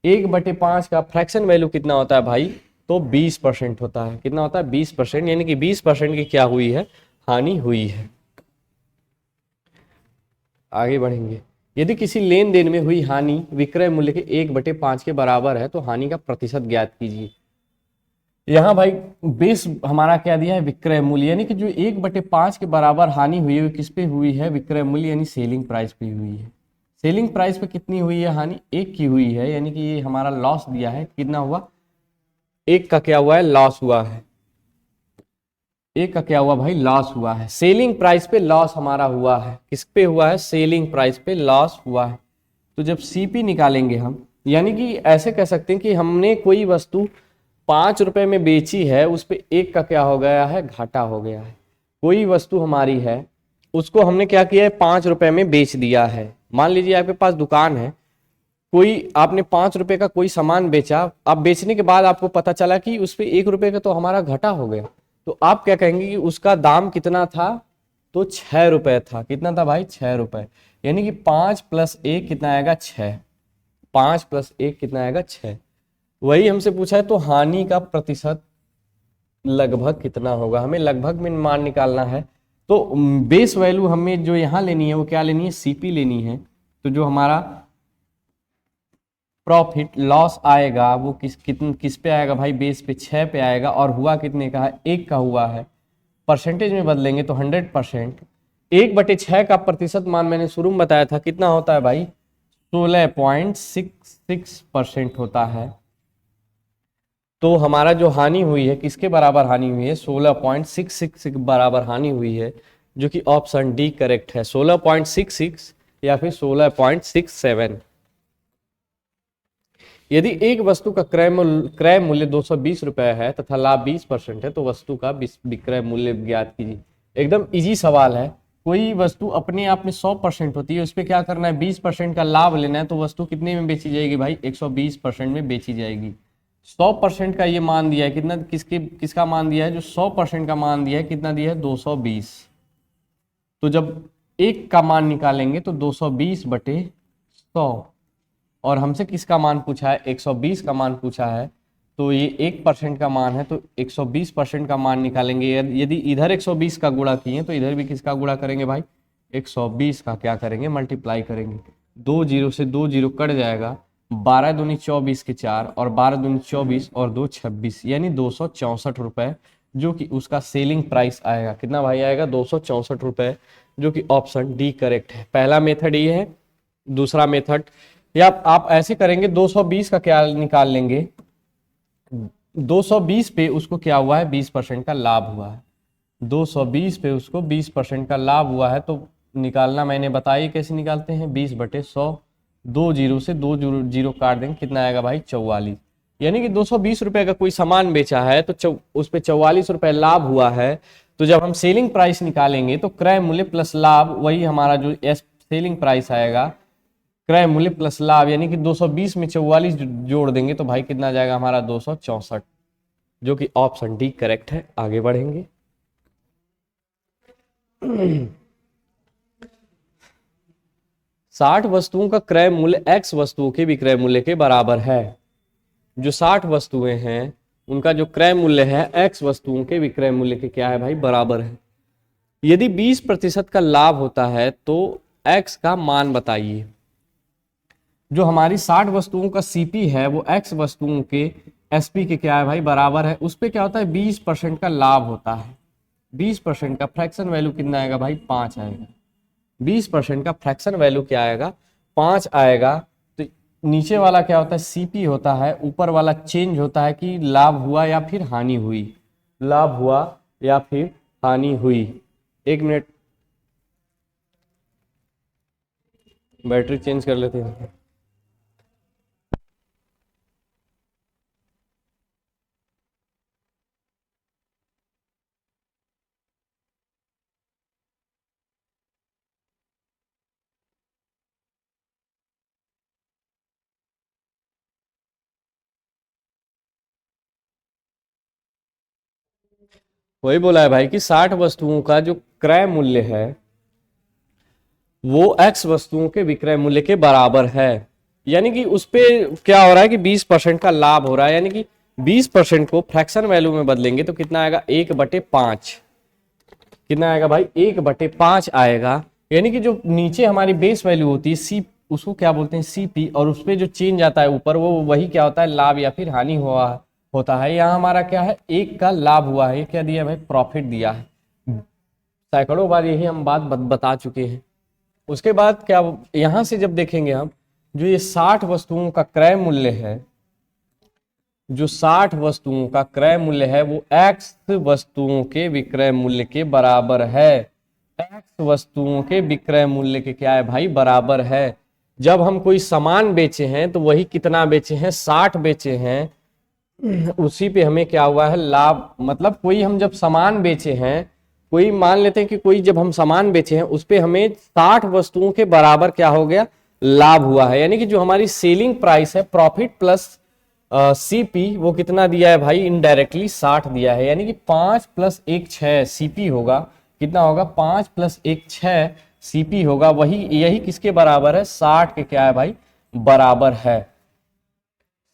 1/5 का फ्रैक्शन वैल्यू कितना होता है भाई, तो 20% होता है। कितना होता है 20%, यानी कि 20% की क्या हुई है हानि हुई है। आगे बढ़ेंगे, यदि किसी लेन देन में हुई हानि विक्रय मूल्य के 1/5 के बराबर है तो हानि का प्रतिशत ज्ञात कीजिए। यहाँ भाई बेस हमारा क्या दिया है विक्रय मूल्य, यानी कि जो 1/5 के बराबर हानि हुई है किस पे हुई है विक्रय मूल्य यानी सेलिंग प्राइस पे हुई है। सेलिंग प्राइस पे कितनी हुई है हानि 1 की हुई है, यानी कि ये हमारा लॉस दिया है, कितना हुआ 1 का क्या हुआ है लॉस हुआ है, 1 का क्या हुआ भाई लॉस हुआ है। सेलिंग प्राइस पे लॉस हमारा हुआ है, किस पे हुआ है सेलिंग प्राइस पे लॉस हुआ है। तो जब सीपी निकालेंगे हम, यानी कि ऐसे कह सकते हैं कि हमने कोई वस्तु 5 रुपए में बेची है, उस पे 1 का क्या हो गया है घाटा हो गया है। कोई वस्तु हमारी है उसको हमने क्या किया है 5 रुपए में बेच दिया है। मान लीजिए आपके पास दुकान है, कोई आपने 5 रुपए का कोई सामान बेचा, अब बेचने के बाद आपको पता चला कि उस पे 1 रुपए का तो हमारा घाटा हो गया, तो आप क्या कहेंगे कि उसका दाम कितना था, तो 6 रुपए था। कितना था भाई 6 रुपए, यानी कि 5 + 1 कितना आएगा 6, 5 + 1 कितना आएगा 6। वही हमसे पूछा है तो हानि का प्रतिशत लगभग कितना होगा, हमें लगभग में मान निकालना है। तो बेस वैल्यू हमें जो यहाँ लेनी है वो क्या लेनी है सीपी लेनी है। तो जो हमारा प्रॉफिट लॉस आएगा वो किस पे आएगा भाई, बेस पे 6 पे आएगा, और हुआ कितने का है, 1 का हुआ है। परसेंटेज में बदलेंगे तो 100%। 1/6 का प्रतिशत मान मैंने शुरू में बताया था कितना होता है भाई, 16.66% होता है। तो हमारा जो हानि हुई है किसके बराबर हानि हुई है, 16.66 के बराबर हानि हुई है, जो कि ऑप्शन डी करेक्ट है। 16.66 या फिर 16.67। यदि एक वस्तु का क्रय मूल्य 220 रुपए है तथा लाभ 20% है तो वस्तु का विक्रय मूल्य ज्ञात कीजिए। एकदम इजी सवाल है। कोई वस्तु अपने आप में 100% होती है, उस पर क्या करना है, 20% का लाभ लेना है, तो वस्तु कितने में बेची जाएगी भाई, 120% में बेची जाएगी। 100% का ये मान दिया है, कितना किसका मान दिया है, जो 100% का मान दिया है, कितना दिया है, 220। तो जब 1 का मान निकालेंगे तो 220/100, और हमसे किसका मान पूछा है, 120 का मान पूछा है, तो ये 1% का मान है, तो 120% का मान निकालेंगे। यदि इधर 120 का गुणा किए तो इधर भी किसका गुणा करेंगे भाई, 120 का क्या करेंगे, मल्टीप्लाई करेंगे। 2 जीरो से 2 जीरो कट जाएगा, 12 दूनी 24 के 4, और 12 दूनी 24 और 2 26, यानी 264 रुपए, जो कि उसका सेलिंग प्राइस आएगा। कितना भाई आएगा, 264 रुपए, जो कि ऑप्शन डी करेक्ट है। पहला मेथड ये है। दूसरा मेथड, या आप ऐसे करेंगे, 220 का क्या निकाल लेंगे, 220 पे उसको क्या हुआ है, 20% का लाभ हुआ है। 220 पे उसको 20% का लाभ हुआ है, तो निकालना मैंने बताइए कैसे निकालते हैं, 20/100। 2 जीरो से 2 जीरो काट देंगे, कितना आएगा भाई, 44। यानी कि 220 रुपए का कोई सामान बेचा है तो उस पर 44 रुपए लाभ हुआ है। तो जब हम सेलिंग प्राइस निकालेंगे तो क्रय मूल्य प्लस लाभ, वही हमारा जो सेलिंग प्राइस आएगा, क्रय मूल्य प्लस लाभ, यानी कि 220 में 44 जोड़ देंगे तो भाई कितना जाएगा हमारा, 264, जो कि ऑप्शन डी करेक्ट है। आगे बढ़ेंगे। 60 वस्तुओं का क्रय मूल्य x वस्तुओं के विक्रय मूल्य के बराबर है। जो 60 वस्तुएं हैं उनका जो क्रय मूल्य है x वस्तुओं के विक्रय मूल्य के क्या है भाई, बराबर है। यदि 20% का लाभ होता है तो x का मान बताइए। जो हमारी 60 वस्तुओं का सीपी है वो x वस्तुओं के एसपी के क्या है भाई, बराबर है। उस पर क्या होता है, 20% का लाभ होता है। 20% का फ्रैक्शन वैल्यू कितना आएगा भाई, 5 आएगा। 20% का फ्रैक्शन वैल्यू क्या आएगा, 5 आएगा। तो नीचे वाला क्या होता है, सीपी होता है, ऊपर वाला चेंज होता है कि लाभ हुआ या फिर हानि हुई, लाभ हुआ या फिर हानि हुई। 1 मिनट, बैटरी चेंज कर लेते हैं। वही बोला है भाई कि 60 वस्तुओं का जो क्रय मूल्य है वो x वस्तुओं के विक्रय मूल्य के बराबर है। यानी कि उस पे क्या हो रहा है कि 20% का लाभ हो रहा है, यानी कि 20% को फ्रैक्शन वैल्यू में बदलेंगे तो कितना आएगा, 1/5। कितना आएगा भाई, 1/5 आएगा। यानी कि जो नीचे हमारी बेस वैल्यू होती है सी, उसको क्या बोलते हैं, सीपी, और उस पर जो चेंज आता है ऊपर वो वही क्या होता है, लाभ या फिर हानि हुआ होता है। यहाँ हमारा क्या है, 1 का लाभ हुआ है, ये क्या दिया है भाई, प्रॉफिट दिया है। सैकड़ों बार यही हम बात बता चुके हैं। उसके बाद क्या, यहां से जब देखेंगे हम, जो ये 60 वस्तुओं का क्रय मूल्य है, जो 60 वस्तुओं का क्रय मूल्य है वो x वस्तुओं के विक्रय मूल्य के बराबर है। x वस्तुओं के विक्रय मूल्य के क्या है भाई, बराबर है। जब हम कोई सामान बेचे हैं तो वही कितना बेचे हैं, 60 बेचे हैं, उसी पे हमें क्या हुआ है, लाभ। मतलब कोई हम जब सामान बेचे हैं, कोई मान लेते हैं कि कोई जब हम सामान बेचे हैं उस पे हमें 60 वस्तुओं के बराबर क्या हो गया, लाभ हुआ है। यानी कि जो हमारी सेलिंग प्राइस है, प्रॉफिट प्लस सीपी, वो कितना दिया है भाई, इनडायरेक्टली 60 दिया है। यानी कि 5 + 1 6 सीपी होगा। कितना होगा, 5 + 1 6 सीपी होगा। वही यही किसके बराबर है, 60 के क्या है भाई, बराबर है।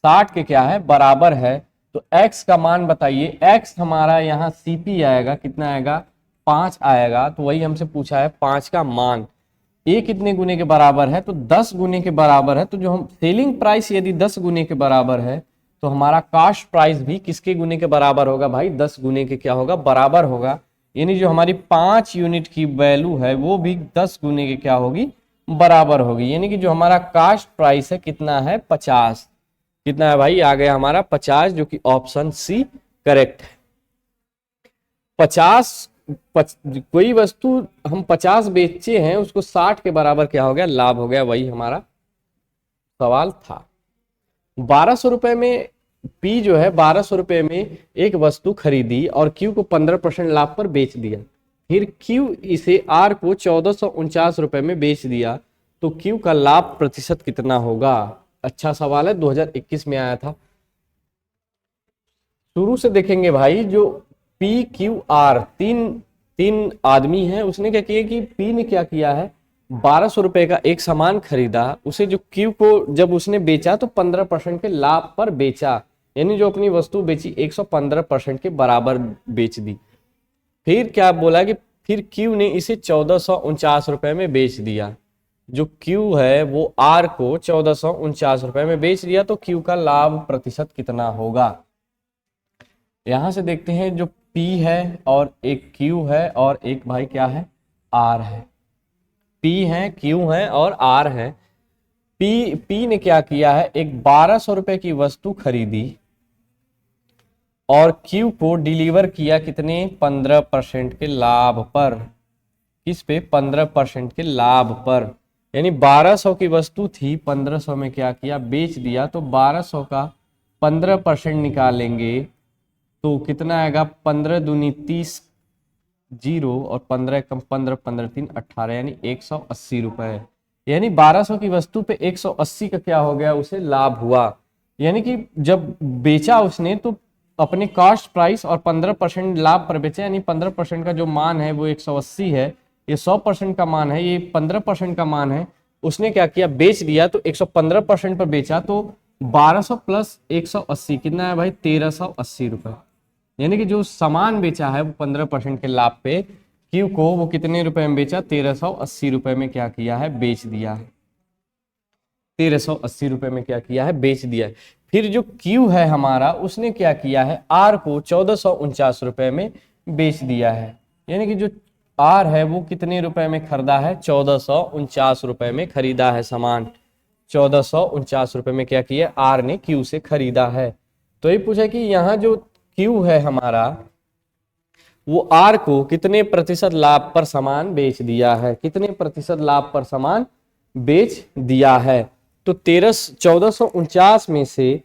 60 के क्या है, बराबर है। तो x का मान बताइए। x हमारा यहाँ सीपी आएगा, कितना आएगा, 5 आएगा। तो वही हमसे पूछा है 5 का मान। ए कितने गुने के बराबर है, तो 10 गुने के बराबर है। तो जो हम सेलिंग प्राइस यदि 10 गुने के बराबर है तो हमारा कास्ट प्राइस भी किसके गुने के बराबर होगा भाई, 10 गुने के क्या होगा, बराबर होगा। यानी जो हमारी 5 यूनिट की वैल्यू है वो भी 10 गुने के क्या होगी, बराबर होगी। यानी कि जो हमारा कास्ट प्राइस है कितना है, 50। कितना है भाई, आ गया हमारा 50, जो कि ऑप्शन सी करेक्ट है। 50 कोई वस्तु हम 50 बेचे हैं, उसको 60 के बराबर क्या हो गया, लाभ हो गया। वही हमारा सवाल था। 1200 रुपए में पी जो है 1200 रुपए में एक वस्तु खरीदी और क्यू को 15% लाभ पर बेच दिया। फिर क्यू इसे आर को 1449 रुपए में बेच दिया, तो क्यू का लाभ प्रतिशत कितना होगा। अच्छा सवाल है, 2021 में आया था। शुरू से देखेंगे भाई, जो पी क्यू आर तीन आदमी हैं, उसने क्या किया कि पी ने क्या किया है, 1200 रुपए का एक सामान खरीदा, उसे जो क्यू को जब उसने बेचा तो 15% के लाभ पर बेचा। यानी जो अपनी वस्तु बेची 115% के बराबर बेच दी। फिर क्या बोला कि फिर क्यू ने इसे 1449 रुपए में बेच दिया। जो क्यू है वो आर को 1449 रुपए में बेच दिया, तो क्यू का लाभ प्रतिशत कितना होगा। यहां से देखते हैं, जो पी है और एक क्यू है और एक भाई क्या है, आर है। पी है, क्यू है और आर है। पी ने क्या किया है, एक 1200 रुपए की वस्तु खरीदी और क्यू को डिलीवर किया कितने, 15% के लाभ पर। किस पे, 15% के लाभ पर। यानी 1200 की वस्तु थी, 1500 में क्या किया, बेच दिया। तो 1200 का 15% निकालेंगे तो कितना आएगा, 15 दूनी 30, 0 और 15 कम 15, 15 3 18, यानी 180 रुपए। यानी 1200 की वस्तु पे 180 का क्या हो गया, उसे लाभ हुआ। यानी कि जब बेचा उसने तो अपने कॉस्ट प्राइस और 15% लाभ पर बेचा, यानी 15% का जो मान है वो 180 है, ये 100% का मान है, ये 15% का मान है। उसने क्या किया, बेच दिया, तो 115% पर बेचा, तो 1200 प्लस 180 कितना है भाई, 1380 रुपए। यानी कि जो सामान बेचा है वो 15% के लाभ पे क्यू को वो कितने रुपए में बेचा, 1380 रुपए में क्या किया है, बेच दिया है। 1380 रुपए में क्या किया है, बेच दिया है। फिर जो क्यू है हमारा, उसने क्या किया है, आर को 1449 रुपए में बेच दिया है। यानी कि जो आर है वो कितने रुपए में खरीदा है, 1449 रुपए में खरीदा है सामान। 1449 रुपए में क्या किया, आर ने क्यू से खरीदा है। तो ये पूछा कि यहाँ जो क्यू है हमारा, वो आर को कितने प्रतिशत लाभ पर सामान बेच दिया है, कितने प्रतिशत लाभ पर सामान बेच दिया है। तो 1449 में से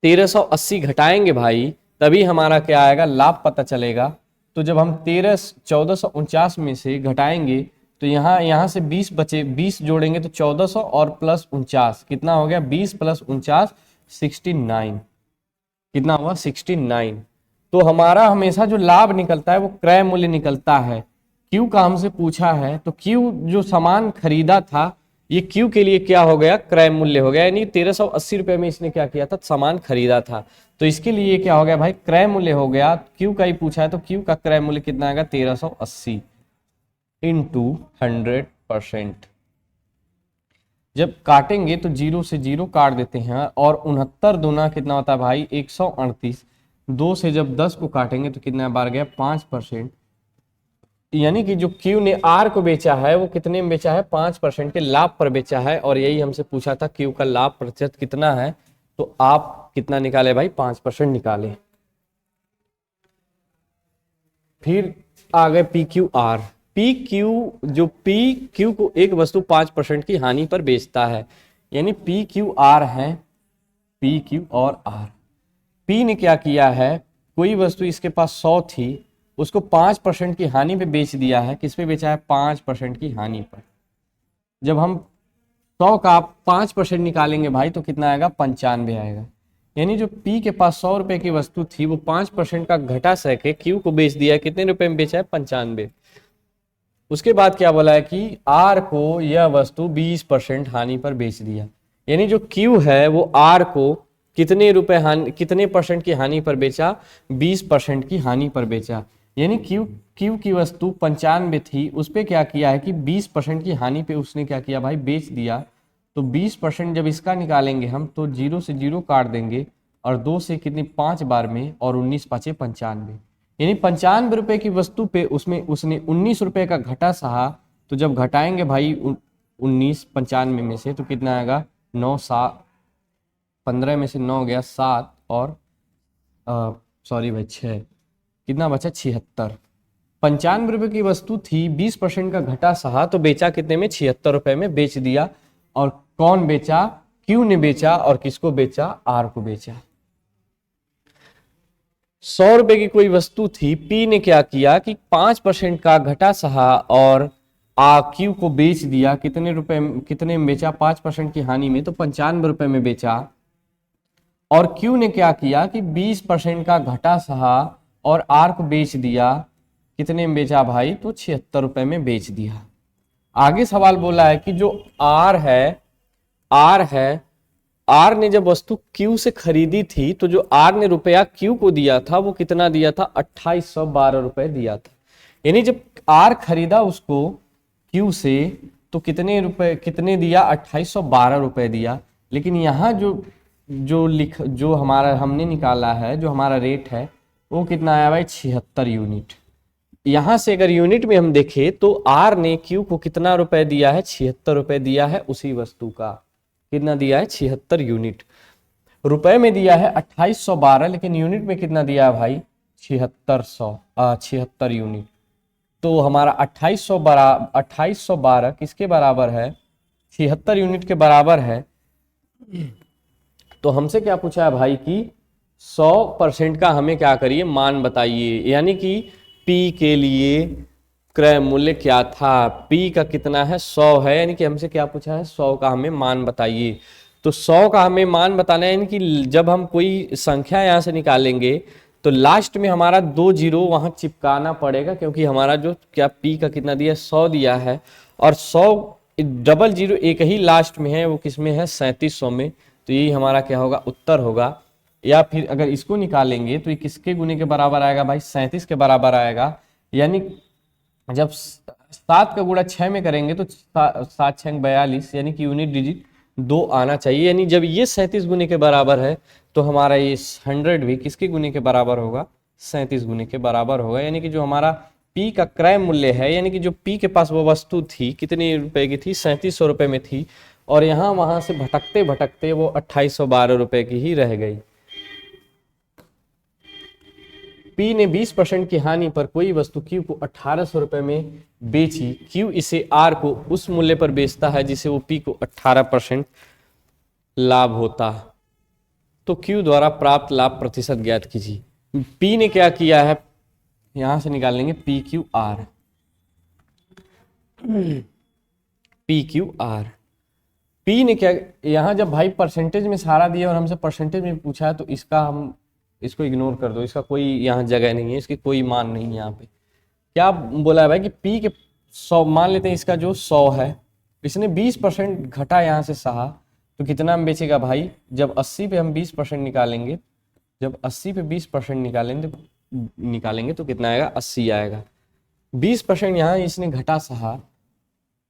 1380 घटाएंगे भाई, तभी हमारा क्या आएगा, लाभ पता चलेगा। तो जब हम 1449 में से घटाएंगे तो यहाँ से 20 बचे, 20 जोड़ेंगे तो 1400 और प्लस 49 कितना हो गया, 20 प्लस 49 69। कितना हुआ, 69। तो हमारा हमेशा जो लाभ निकलता है वो क्रय मूल्य निकलता है। क्यू का हमसे पूछा है, तो क्यू जो सामान खरीदा था, ये क्यू के लिए क्या हो गया, क्रय मूल्य हो गया। यानी 1380 रुपए में इसने क्या किया था, सामान खरीदा था, तो इसके लिए क्या हो गया भाई, क्रय मूल्य हो गया। क्यू का ही पूछा है, तो क्यू का क्रय मूल्य कितना आएगा, 1380 इंटू 100%। जब काटेंगे तो 0 से 0 काट देते हैं, और 69 दूना कितना होता है भाई, 138। 2 से जब 10 को काटेंगे तो कितना बार गया, 5%। यानी कि जो क्यू ने आर को बेचा है वो कितने में बेचा है, 5% के लाभ पर बेचा है। और यही हमसे पूछा था क्यू का लाभ प्रतिशत कितना है, तो आप कितना निकाले भाई, 5% निकाले। फिर आ गए P Q R. P Q को एक वस्तु 5% की हानि पर बेचता है, यानी पी क्यू आर है, पी क्यू और आर। पी ने क्या किया है, कोई वस्तु इसके पास 100 थी, उसको 5% की हानि पे बेच दिया है। किस पे बेचा है, 5% की हानि पर। जब हम 100 का 5% निकालेंगे भाई तो कितना आएगा, 95 आएगा। यानी जो पी के पास 100 रुपए की वस्तु थी वो 5% का घटा सके क्यू को बेच दिया, कितने रुपए में बेचा है, 95। उसके बाद क्या बोला है कि आर को यह वस्तु 20% हानि पर बेच दिया। यानी जो क्यू है वो आर को कितने परसेंट की हानि पर बेचा, 20% की हानि पर बेचा। यानी क्यू की वस्तु 95 थी, उस पर क्या किया है कि 20% की हानि पे उसने क्या किया भाई, बेच दिया। तो 20% जब इसका निकालेंगे हम तो 0 से 0 काट देंगे और 2 से कितनी 5 बार में और 19 पाँचे 95, यानी 95 रुपए की वस्तु पे उसमें उसने 19 रुपए का घटा सहा। तो जब घटाएंगे भाई 19 95 में से तो कितना आएगा 9 7, 15 में से 9 गया 7 और सॉरी भाई 6, कितना बचा 76। 95 रुपए की वस्तु थी, 20% का घटा सहा तो बेचा कितने में, 76 रुपए में बेच दिया। और कौन बेचा, क्यू ने बेचा। और किसको बेचा, आर को बेचा। 100 रुपए की कोई वस्तु थी, पी ने क्या किया कि 5% का घटा सहा और क्यू को बेच दिया। कितने रुपए, कितने में बेचा, 5% की हानि में, तो 95 रुपए में बेचा। और क्यू ने क्या किया कि 20% का घटा सहा और आर को बेच दिया। कितने में बेचा भाई, तो 76 रुपए में बेच दिया। आगे सवाल बोला है कि जो आर है, आर ने जब वस्तु क्यू से खरीदी थी तो जो आर ने रुपया क्यू को दिया था वो कितना दिया था, 2812 रुपए दिया था। यानी जब आर खरीदा उसको क्यू से तो कितने रुपए, कितने दिया, 2812 रुपए दिया। लेकिन यहाँ जो हमारा हमने निकाला है, जो हमारा रेट है वो कितना आया भाई, 76 यूनिट। यहां से अगर यूनिट में हम देखें तो आर ने क्यू को कितना रुपए दिया है, 76 रुपए दिया है उसी वस्तु का। कितना दिया है, 76 यूनिट। रुपए में दिया है 2812, लेकिन यूनिट में कितना दिया है भाई, 76 यूनिट। तो हमारा 2812 किसके बराबर है, 76 यूनिट के बराबर है। तो हमसे क्या पूछा है भाई कि 100% का हमें क्या करिए, मान बताइए। यानी कि P के लिए क्रय मूल्य क्या था, P का कितना है, 100 है। यानी कि हमसे क्या पूछा है, 100 का हमें मान बताइए। तो 100 का हमें मान बताना है, यानी कि जब हम कोई संख्या यहाँ से निकालेंगे तो लास्ट में हमारा 2 जीरो वहां चिपकाना पड़ेगा, क्योंकि हमारा जो क्या P का कितना दिया, 100 दिया है। और 100 डबल जीरो एक ही लास्ट में है, वो किस में है, 3700 में। तो यही हमारा क्या होगा, उत्तर होगा। या फिर अगर इसको निकालेंगे तो ये किसके गुने के बराबर आएगा भाई, 37 के बराबर आएगा। यानी जब 7 का गुणा 6 में करेंगे तो 7 6 42, यानी कि यूनिट डिजिट 2 आना चाहिए। यानी जब ये 37 गुने के बराबर है तो हमारा ये 100 भी किसके गुने के बराबर होगा, 37 गुने के बराबर होगा। यानी कि जो हमारा P का क्रय मूल्य है, यानी कि जो P के पास वो वस्तु थी कितने रुपए की थी, 3700 रुपए में थी। और यहाँ वहां से भटकते भटकते वो 2812 रुपए की ही रह गई। P ने 20% की हानि पर कोई वस्तु Q को 1800 रुपए में बेची। Q इसे R को उस मूल्य पर बेचता है जिसे वो P को 18% लाभ होता है। तो Q द्वारा प्राप्त लाभ प्रतिशत ज्ञात कीजिए। P ने क्या किया है, यहां से निकाल लेंगे PQR। PQR, P ने क्या, यहां जब भाई परसेंटेज में सारा दिया और हमसे परसेंटेज में पूछा है तो इसका हम इसको इग्नोर कर दो, इसका कोई यहाँ जगह नहीं है, इसकी कोई मान नहीं है। यहाँ पे क्या बोला है भाई कि P के 100 मान लेते हैं, इसका जो 100 है इसने 20% घटा यहाँ से सहा तो कितना में बेचेगा भाई। जब 80 पे हम 20% निकालेंगे, जब 80 पे 20% निकालेंगे तो कितना आएगा, 80 आएगा। 20% यहाँ इसने घटा सहा,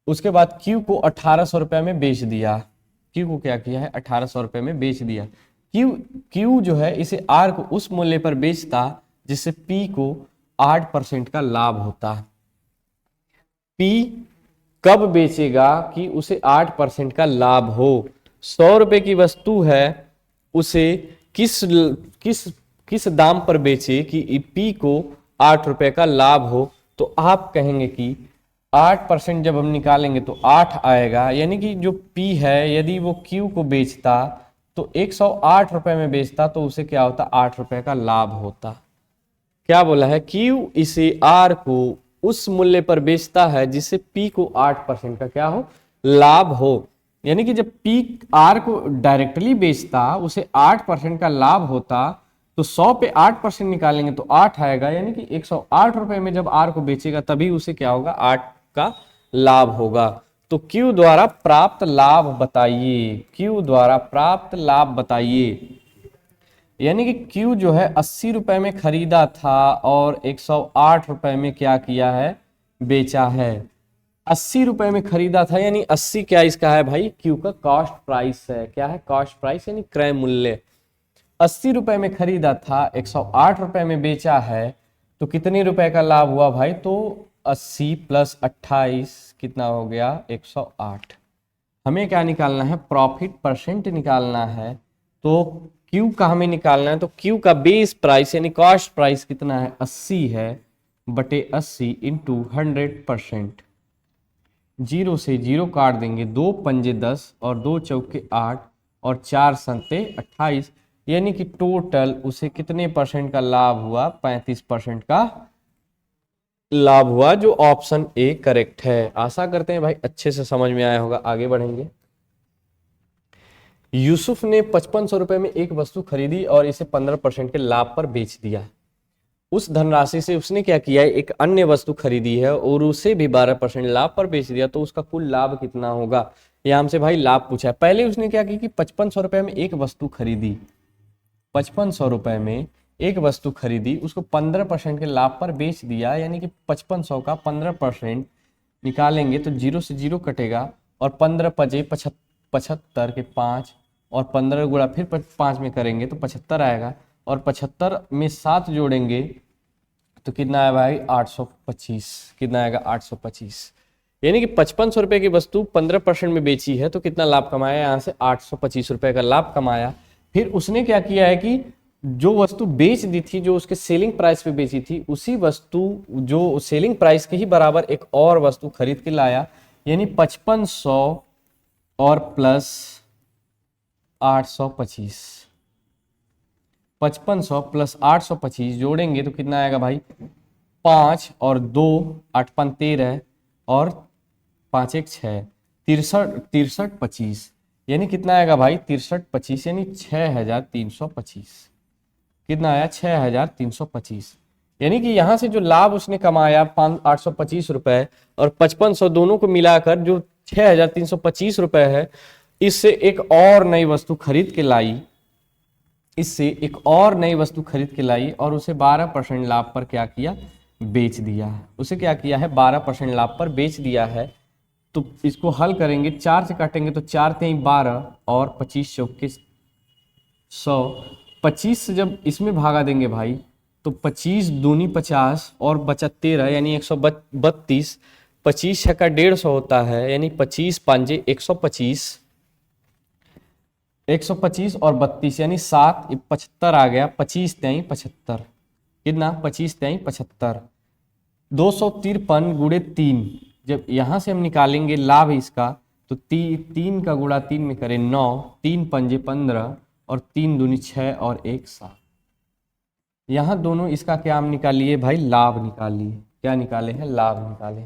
उसके बाद Q को 1800 रुपये में बेच दिया। Q को क्या किया है, 1800 रुपये में बेच दिया। Q जो है इसे R को उस मूल्य पर बेचता जिससे P को 8% का लाभ होता। P कब बेचेगा कि उसे 8% का लाभ हो। 100 रुपए की वस्तु है, उसे किस किस किस दाम पर बेचे कि P को 8 रुपए का लाभ हो। तो आप कहेंगे कि 8% जब हम निकालेंगे तो 8 आएगा। यानी कि जो P है यदि वो Q को बेचता तो 108 रुपए में बेचता तो उसे क्या होता, 8 रुपए का लाभ होता। क्या बोला है, Q इसे R को उस मूल्य पर बेचता है जिससे P को 8% का क्या हो, लाभ हो। यानी कि जब P R को डायरेक्टली बेचता उसे 8% का लाभ होता तो 100 पे 8% निकालेंगे तो 8 आएगा। यानी कि 108 रुपए में जब R को बेचेगा तभी उसे क्या होगा, 8 का लाभ होगा। तो Q द्वारा प्राप्त लाभ बताइए, Q द्वारा प्राप्त लाभ बताइए। यानी कि Q जो है 80 रुपए में खरीदा था और 108 रुपए में क्या किया है, बेचा है। 80 रुपए में खरीदा था यानी 80 क्या इसका है भाई, Q का कॉस्ट प्राइस है। क्या है, कॉस्ट प्राइस यानी क्रय मूल्य। 80 रुपए में खरीदा था, 108 रुपए में बेचा है, तो कितने रुपए का लाभ हुआ भाई, तो 80 प्लस 28 कितना हो गया, 108। हमें क्या निकालना है, प्रॉफिट परसेंट निकालना है। तो Q का हमें निकालना है, तो Q का बेस प्राइस यानी कॉस्ट प्राइस कितना है, 80 है, बटे 80 इंटू 100%। 0 से 0 काट देंगे, 2 पंजे 10 और 2 चौके 8 और 4 संते 28, यानी कि टोटल उसे कितने परसेंट का लाभ हुआ, 35% का लाभ हुआ, जो ऑप्शन ए करेक्ट है। आशा करते हैं भाई अच्छे से समझ में आया होगा। आगे बढ़ेंगे। यूसुफ ने 5500 रुपए में एक वस्तु खरीदी और इसे 15% के लाभ पर बेच दिया। उस धनराशि से उसने क्या किया है, एक अन्य वस्तु खरीदी है और उसे भी 12% लाभ पर बेच दिया, तो उसका कुल लाभ कितना होगा। यह हमसे भाई लाभ पूछा है। पहले उसने क्या किया कि 5500 रुपए में एक वस्तु खरीदी, 5500 रुपए में एक वस्तु खरीदी, उसको 15% के लाभ पर बेच दिया, यानी कि 5500 का 15% निकालेंगे तो 0 से 0 कटेगा और 15 पचे 75 के 5 और 15 गुणा फिर 5 में करेंगे तो 75 आएगा और 75 में 7 जोड़ेंगे तो कितना आया भाई, 825। कितना आएगा, 825। यानी कि 5500 रुपए की वस्तु 15% में बेची है तो कितना लाभ कमाया, यहाँ से 825 रुपए का लाभ कमाया। फिर उसने क्या किया है कि जो वस्तु बेच दी थी, जो उसके सेलिंग प्राइस पे बेची थी, उसी वस्तु जो सेलिंग प्राइस के ही बराबर एक और वस्तु खरीद के लाया, यानी 5500 और प्लस 825। 5500 प्लस 825 जोड़ेंगे तो कितना आएगा भाई, 5 और 2 8 5 13 और 5 1 6 63 25, यानी कितना आएगा भाई, 63 25 यानी 6325। कितना आया, 6325। यानी कि यहां से जो लाभ उसने कमाया 825 रुपए और 5500 दोनों को मिलाकर जो 6325 रुपए है, इससे एक और नई वस्तु खरीद के लाई, इससे एक और नई वस्तु खरीद के लाई और उसे 12% लाभ पर क्या किया, बेच दिया। उसे क्या किया है, 12% लाभ पर बेच दिया है। तो इसको हल करेंगे, 4 से काटेंगे तो 4 3 12 और 25 चौके 100। 25 से जब इसमें भागा देंगे भाई तो 25 दूनी 50 और बचा 13 यानी 132। 25 छक्का 150 होता है, यानी 25 पांजे 125। 125 और 32 यानी 7 75 आ गया। 25 3 75, कितना, 25 3 75। 253 गुणे 3, जब यहां से हम निकालेंगे लाभ इसका तो 3 का गुणा 3 में करें 9, 3 पंजे 15 और 3 दूनी 6 और 1 7। यहाँ दोनों इसका क्या हम निकालिए भाई, लाभ निकालिए। क्या निकाले हैं, लाभ निकाले।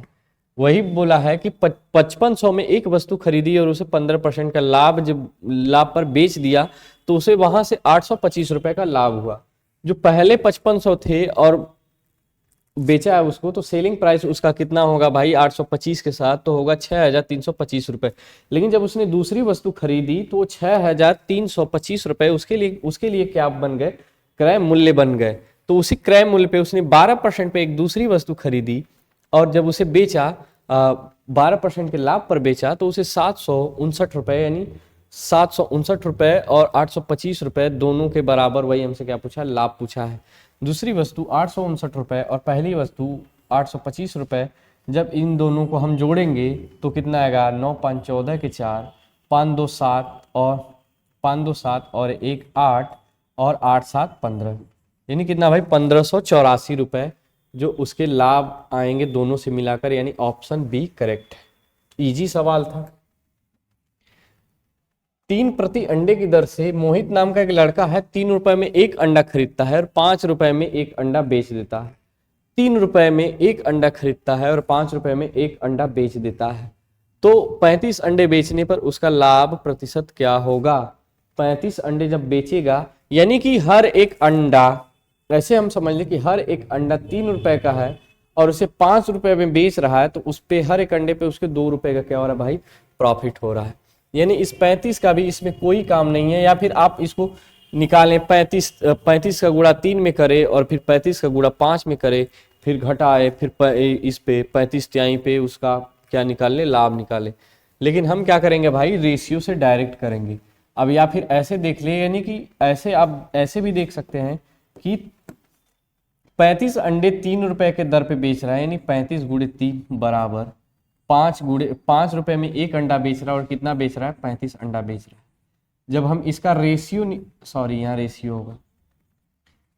वही बोला है कि 5500 में एक वस्तु खरीदी और उसे 15% का लाभ जब लाभ पर बेच दिया तो उसे वहां से 825 रुपए का लाभ हुआ। जो पहले 5500 थे और बेचा है उसको, तो सेलिंग प्राइस उसका कितना होगा भाई, 825 के साथ तो होगा 6325 रुपए। लेकिन जब उसने दूसरी वस्तु खरीदी तो 6325 रुपए उसके लिए क्या बन गए, क्रय मूल्य बन गए। तो उसी क्रय मूल्य पे उसने 12% पे एक दूसरी वस्तु खरीदी और जब उसे बेचा 12% के लाभ पर बेचा तो उसे 759 रुपए, यानी 759 रुपए और 825 रुपए दोनों के बराबर, वही हमसे क्या पूछा, लाभ पूछा है। दूसरी वस्तु 859 रुपए और पहली वस्तु 825 रुपए, जब इन दोनों को हम जोड़ेंगे तो कितना आएगा, 9 5 14 के 4, 5 2 7 और 5 2 7 और 1 8 और 8 7 15, यानी कितना भाई 1584 रुपए जो उसके लाभ आएंगे दोनों से मिलाकर, यानी ऑप्शन बी करेक्ट है। इजी सवाल था। 3 प्रति अंडे की दर से मोहित नाम का एक लड़का है, 3 रुपए में एक अंडा खरीदता है और 5 रुपए में एक अंडा बेच देता है। 3 रुपए में एक अंडा खरीदता है और 5 रुपए में एक अंडा बेच देता है, तो 35 अंडे बेचने पर उसका लाभ प्रतिशत क्या होगा। 35 अंडे जब बेचेगा, यानी कि हर एक अंडा, ऐसे हम समझ लें कि हर एक अंडा 3 रुपए का है और उसे 5 रुपए में बेच रहा है, तो उस पे हर एक अंडे पे उसके 2 रुपए का क्या हो रहा है भाई, प्रॉफिट हो रहा है। यानी इस 35 का भी इसमें कोई काम नहीं है, या फिर आप इसको निकालें, 35 का गुणा 3 में करे और फिर 35 का गुणा 5 में करे, फिर घटाए, फिर इस पे 35 तिहाई पे उसका क्या निकाल ले, लाभ निकाले। लेकिन हम क्या करेंगे भाई, रेशियो से डायरेक्ट करेंगे। अब या फिर ऐसे देख ले, यानी कि ऐसे आप ऐसे भी देख सकते हैं कि 35 अंडे 3 रुपए के दर पे बेच रहा है, यानी 35 गुणे 3 बराबर 5 रुपए में एक अंडा बेच रहा है, और कितना बेच रहा है, 35 अंडा बेच रहा है। जब हम इसका रेशियो, सॉरी यहाँ रेशियो होगा,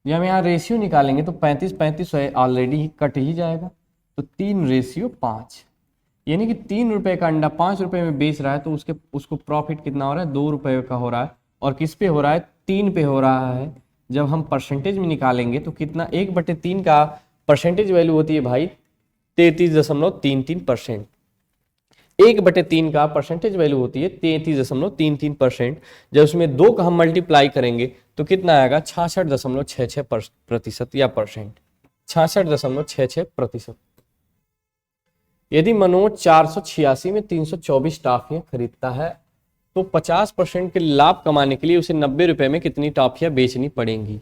जब हम यहाँ रेशियो निकालेंगे तो 35 ऑलरेडी कट ही जाएगा, तो 3:5, यानी कि 3 रुपए का अंडा 5 रुपए में बेच रहा है, तो उसको प्रॉफिट कितना हो रहा है, 2 रुपए का हो रहा है। और किस पे हो रहा है, 3 पे हो रहा है। जब हम परसेंटेज में निकालेंगे तो कितना, 1/3 का परसेंटेज वैल्यू होती है भाई 33.33%। 1/3 का परसेंटेज वैल्यू होती है 33.33%। जब उसमें 2 का हम मल्टीप्लाई करेंगे तो कितना आएगा, 66.66% या परसेंट, 66.66%। यदि मनोज 486 में 324 टॉफियां खरीदता है तो 50% के लाभ कमाने के लिए उसे 90 रुपए में कितनी टॉफियां बेचनी पड़ेंगी।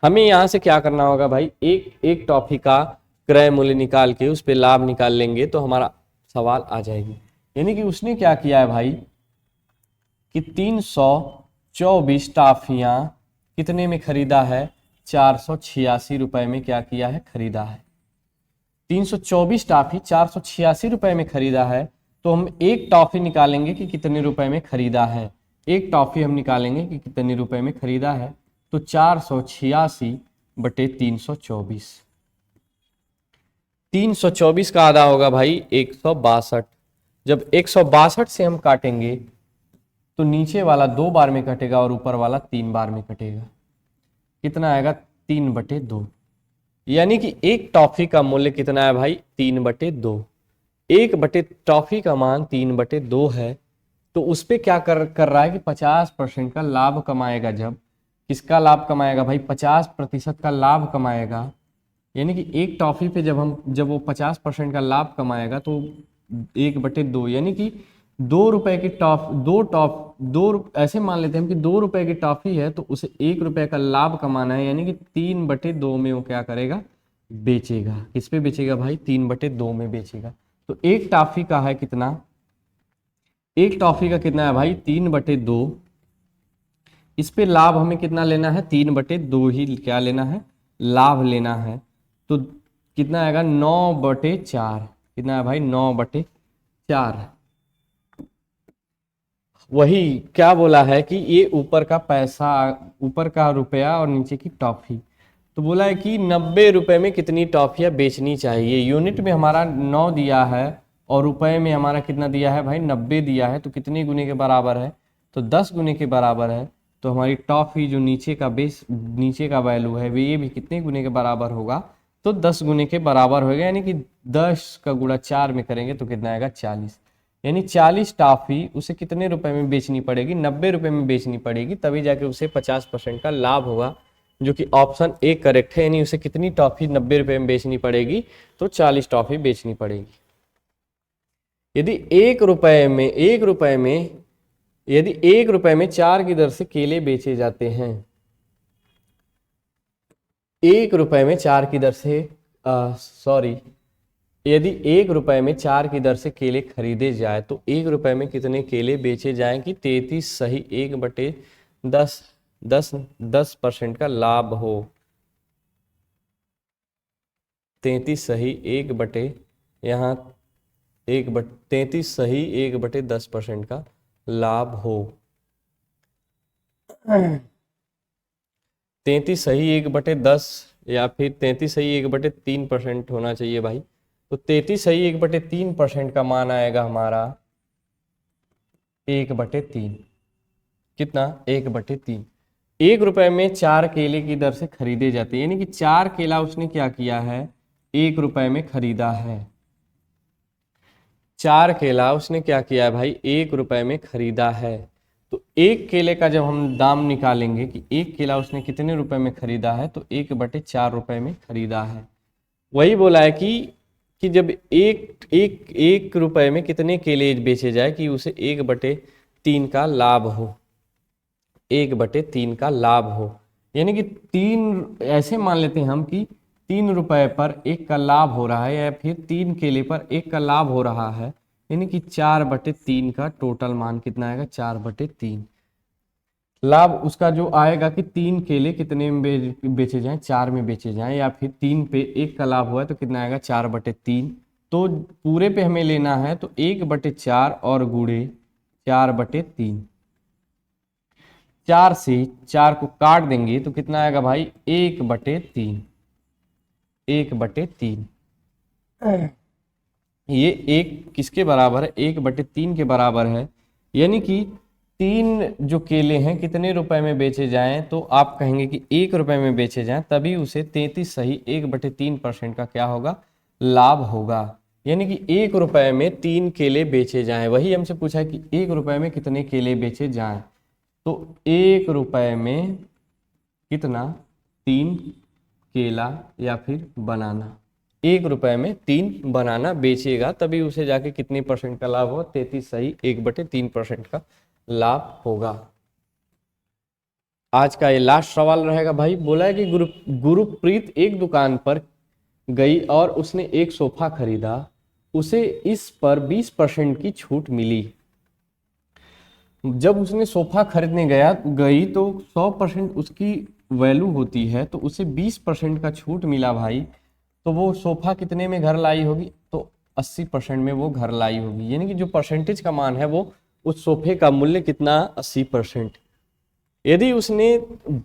हमें यहां से क्या करना होगा भाई, एक टॉफी का क्रय मूल्य निकाल के उस पर लाभ निकाल लेंगे तो हमारा सवाल आ जाएगी। यानी कि उसने क्या किया है भाई कि 324 टॉफियां कितने में खरीदा है, 486 रुपए में क्या किया है, खरीदा है। 324 टॉफी 486 रुपए में खरीदा है, तो हम एक टॉफी निकालेंगे कि कितने रुपए में खरीदा है। एक टॉफी हम निकालेंगे कि कितने रुपए में खरीदा है, तो 486/324, 324 का आधा होगा भाई 162। जब 162 से हम काटेंगे तो नीचे वाला 2 बार में कटेगा और ऊपर वाला 3 बार में कटेगा, कितना आएगा, 3/2। यानी कि एक टॉफी का मूल्य कितना है भाई, 3/2। टॉफी का मान 3/2 है, तो उस पर क्या कर रहा है कि 50% का लाभ कमाएगा। जब किसका लाभ कमाएगा भाई, 50% का लाभ कमाएगा। यानी कि एक टॉफी पे जब वो 50% का लाभ कमाएगा तो 1/2, यानी कि 2 रुपए की ऐसे मान लेते हैं हम कि 2 रुपए की टॉफी है, तो उसे 1 रुपए का लाभ कमाना है, यानी कि 3/2 में वो क्या करेगा, बेचेगा। किस पे बेचेगा भाई, 3/2 में बेचेगा। तो एक टॉफी का है कितना, एक टॉफी का कितना है भाई, 3/2। इस पे लाभ हमें कितना लेना है, 3/2 ही क्या लेना है, लाभ लेना है। तो कितना आएगा, 9/4। कितना है भाई, 9/4। वही क्या बोला है कि ये ऊपर का पैसा, ऊपर का रुपया और नीचे की टॉफी। तो बोला है कि 90 रुपए में कितनी टॉफियां बेचनी चाहिए। यूनिट में हमारा 9 दिया है और रुपए में हमारा कितना दिया है भाई, 90 दिया है। तो कितने गुने के बराबर है, तो 10 गुने के बराबर है। तो हमारी टॉफी जो नीचे का नीचे का वैल्यू है ये भी कितने गुने के बराबर होगा, तो 10 गुने के बराबर होगा। यानी कि 10 का गुणा 4 में करेंगे तो कितना आएगा, 40। यानी 40 टॉफी उसे कितने रुपए में बेचनी पड़ेगी, 90 रुपए में बेचनी पड़ेगी, तभी जाके उसे 50% का लाभ होगा, जो कि ऑप्शन ए करेक्ट है। यानी उसे कितनी टॉफी 90 रुपए में बेचनी पड़ेगी, तो 40 टॉफी बेचनी पड़ेगी। यदि एक रुपए में 4 की दर से केले बेचे जाते हैं, 1 रुपए में 4 की दर से यदि 1 रुपए में 4 की दर से केले खरीदे जाए तो 1 रुपए में कितने केले बेचे जाएं कि 33 सही 1/10% का लाभ हो। 33 सही 33 सही 1/10% का लाभ हो। 33 सही 1/10 या फिर 33 सही 1/3% होना चाहिए भाई। तो 33 सही 1/3% का मान आएगा हमारा 1/3। कितना, 1/3। 1 रुपए में 4 केले की दर से खरीदे जाते हैं, यानी कि 4 केला उसने क्या किया है, 1 रुपए में खरीदा है। 4 केला उसने क्या किया है भाई, 1 रुपए में खरीदा है। तो एक केले का जब हम दाम निकालेंगे कि एक केला उसने कितने रुपए में खरीदा है, तो 1/4 रुपए में खरीदा है। वही बोला है कि जब एक रुपए में कितने केले बेचे जाए कि उसे 1/3 का लाभ हो। 1/3 का लाभ हो। यानी कि 3 ऐसे मान लेते हैं हम कि 3 रुपए पर 1 का लाभ हो रहा है, या फिर 3 केले पर 1 का लाभ हो रहा है, यानी कि 4/3 का टोटल मान कितना आएगा, 4/3 लाभ उसका जो आएगा कि 3 केले कितने में बेचे जाएं, 4 में बेचे जाएं, या फिर 3 पे 1 का लाभ हुआ है तो कितना आएगा, 4/3। तो पूरे पे हमें लेना है तो 1/4 और गुणे 4/3। 4 से 4 को काट देंगे तो कितना आएगा भाई, 1/3। 1/3 ये एक किसके बराबर है, 1/3 के बराबर है। यानी कि 3 जो केले हैं कितने रुपए में बेचे जाएं, तो आप कहेंगे कि 1 रुपए में बेचे जाएं, तभी उसे 33 सही 1/3% का क्या होगा, लाभ होगा। यानी कि 1 रुपए में 3 केले बेचे जाएं। वही हमसे पूछा है कि 1 रुपए में कितने केले बेचे जाएं, तो 1 रुपए में कितना, 3 केला या फिर बनाना। 1 रुपए में 3 बनाना बेचेगा, तभी उसे जाके कितने परसेंट का लाभ होगा, 33 सही 1/3% का लाभ होगा। आज का ये लास्ट सवाल रहेगा भाई। बोला है कि गुरुप्रीत एक दुकान पर गई और उसने एक सोफा खरीदा, उसे इस पर 20% की छूट मिली। जब उसने सोफा खरीदने गई तो 100% उसकी वैल्यू होती है, तो उसे 20% का छूट मिला भाई, तो वो सोफा कितने में घर लाई होगी, तो 80% में वो घर लाई होगी। यानी कि जो परसेंटेज का मान है वो उस सोफे का मूल्य कितना, 80%। यदि उसने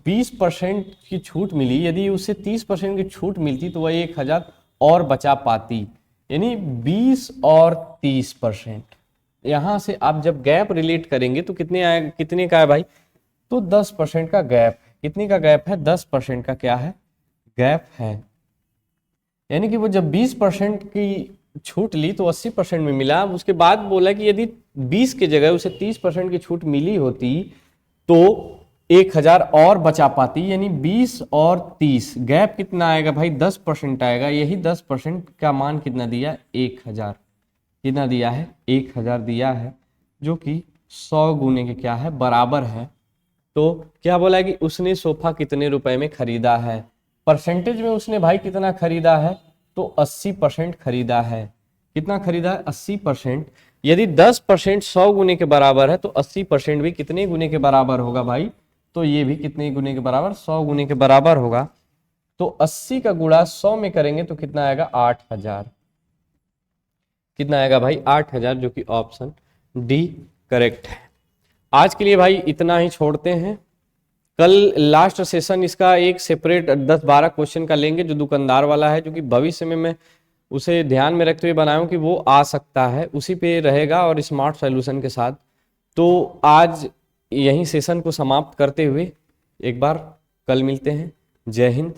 20% की छूट मिली, यदि उसे 30% की छूट मिलती तो वह 1000 और बचा पाती। यानी 20 और 30%। यहां से आप जब गैप रिलेट करेंगे तो कितने आएगा, कितने का है भाई, तो 10% का गैप। कितने का गैप है, 10% का क्या है, गैप है। यानी कि वो जब 20% की छूट ली तो 80% में मिला। उसके बाद बोला कि यदि 20 की जगह उसे 30% की छूट मिली होती तो 1000 और बचा पाती। यानी 20 और 30 गैप कितना आएगा भाई, 10% आएगा। यही 10% का मान कितना दिया, 1000। कितना दिया है, 1000 दिया है, जो कि 100 गुने के क्या है, बराबर है। तो क्या बोला है कि उसने सोफा कितने रुपए में खरीदा है, परसेंटेज में उसने भाई कितना खरीदा है, तो 80% खरीदा है। कितना खरीदा है, 80%। यदि 10% 100 गुने के बराबर है तो 80% भी कितने गुने के बराबर होगा भाई, तो ये भी कितने गुने के बराबर, 100 गुने के बराबर होगा। तो 80 का गुणा 100 में करेंगे तो कितना आएगा, 8000। कितना आएगा भाई, 8000, जो कि ऑप्शन डी करेक्ट है। आज के लिए भाई इतना ही छोड़ते हैं। कल लास्ट सेशन इसका एक सेपरेट 10-12 क्वेश्चन का लेंगे, जो दुकानदार वाला है, जो कि भविष्य में मैं उसे ध्यान में रखते हुए बनाया हूं कि वो आ सकता है, उसी पे रहेगा और स्मार्ट सॉल्यूशन के साथ। तो आज यही सेशन को समाप्त करते हुए एक बार कल मिलते हैं। जय हिंद।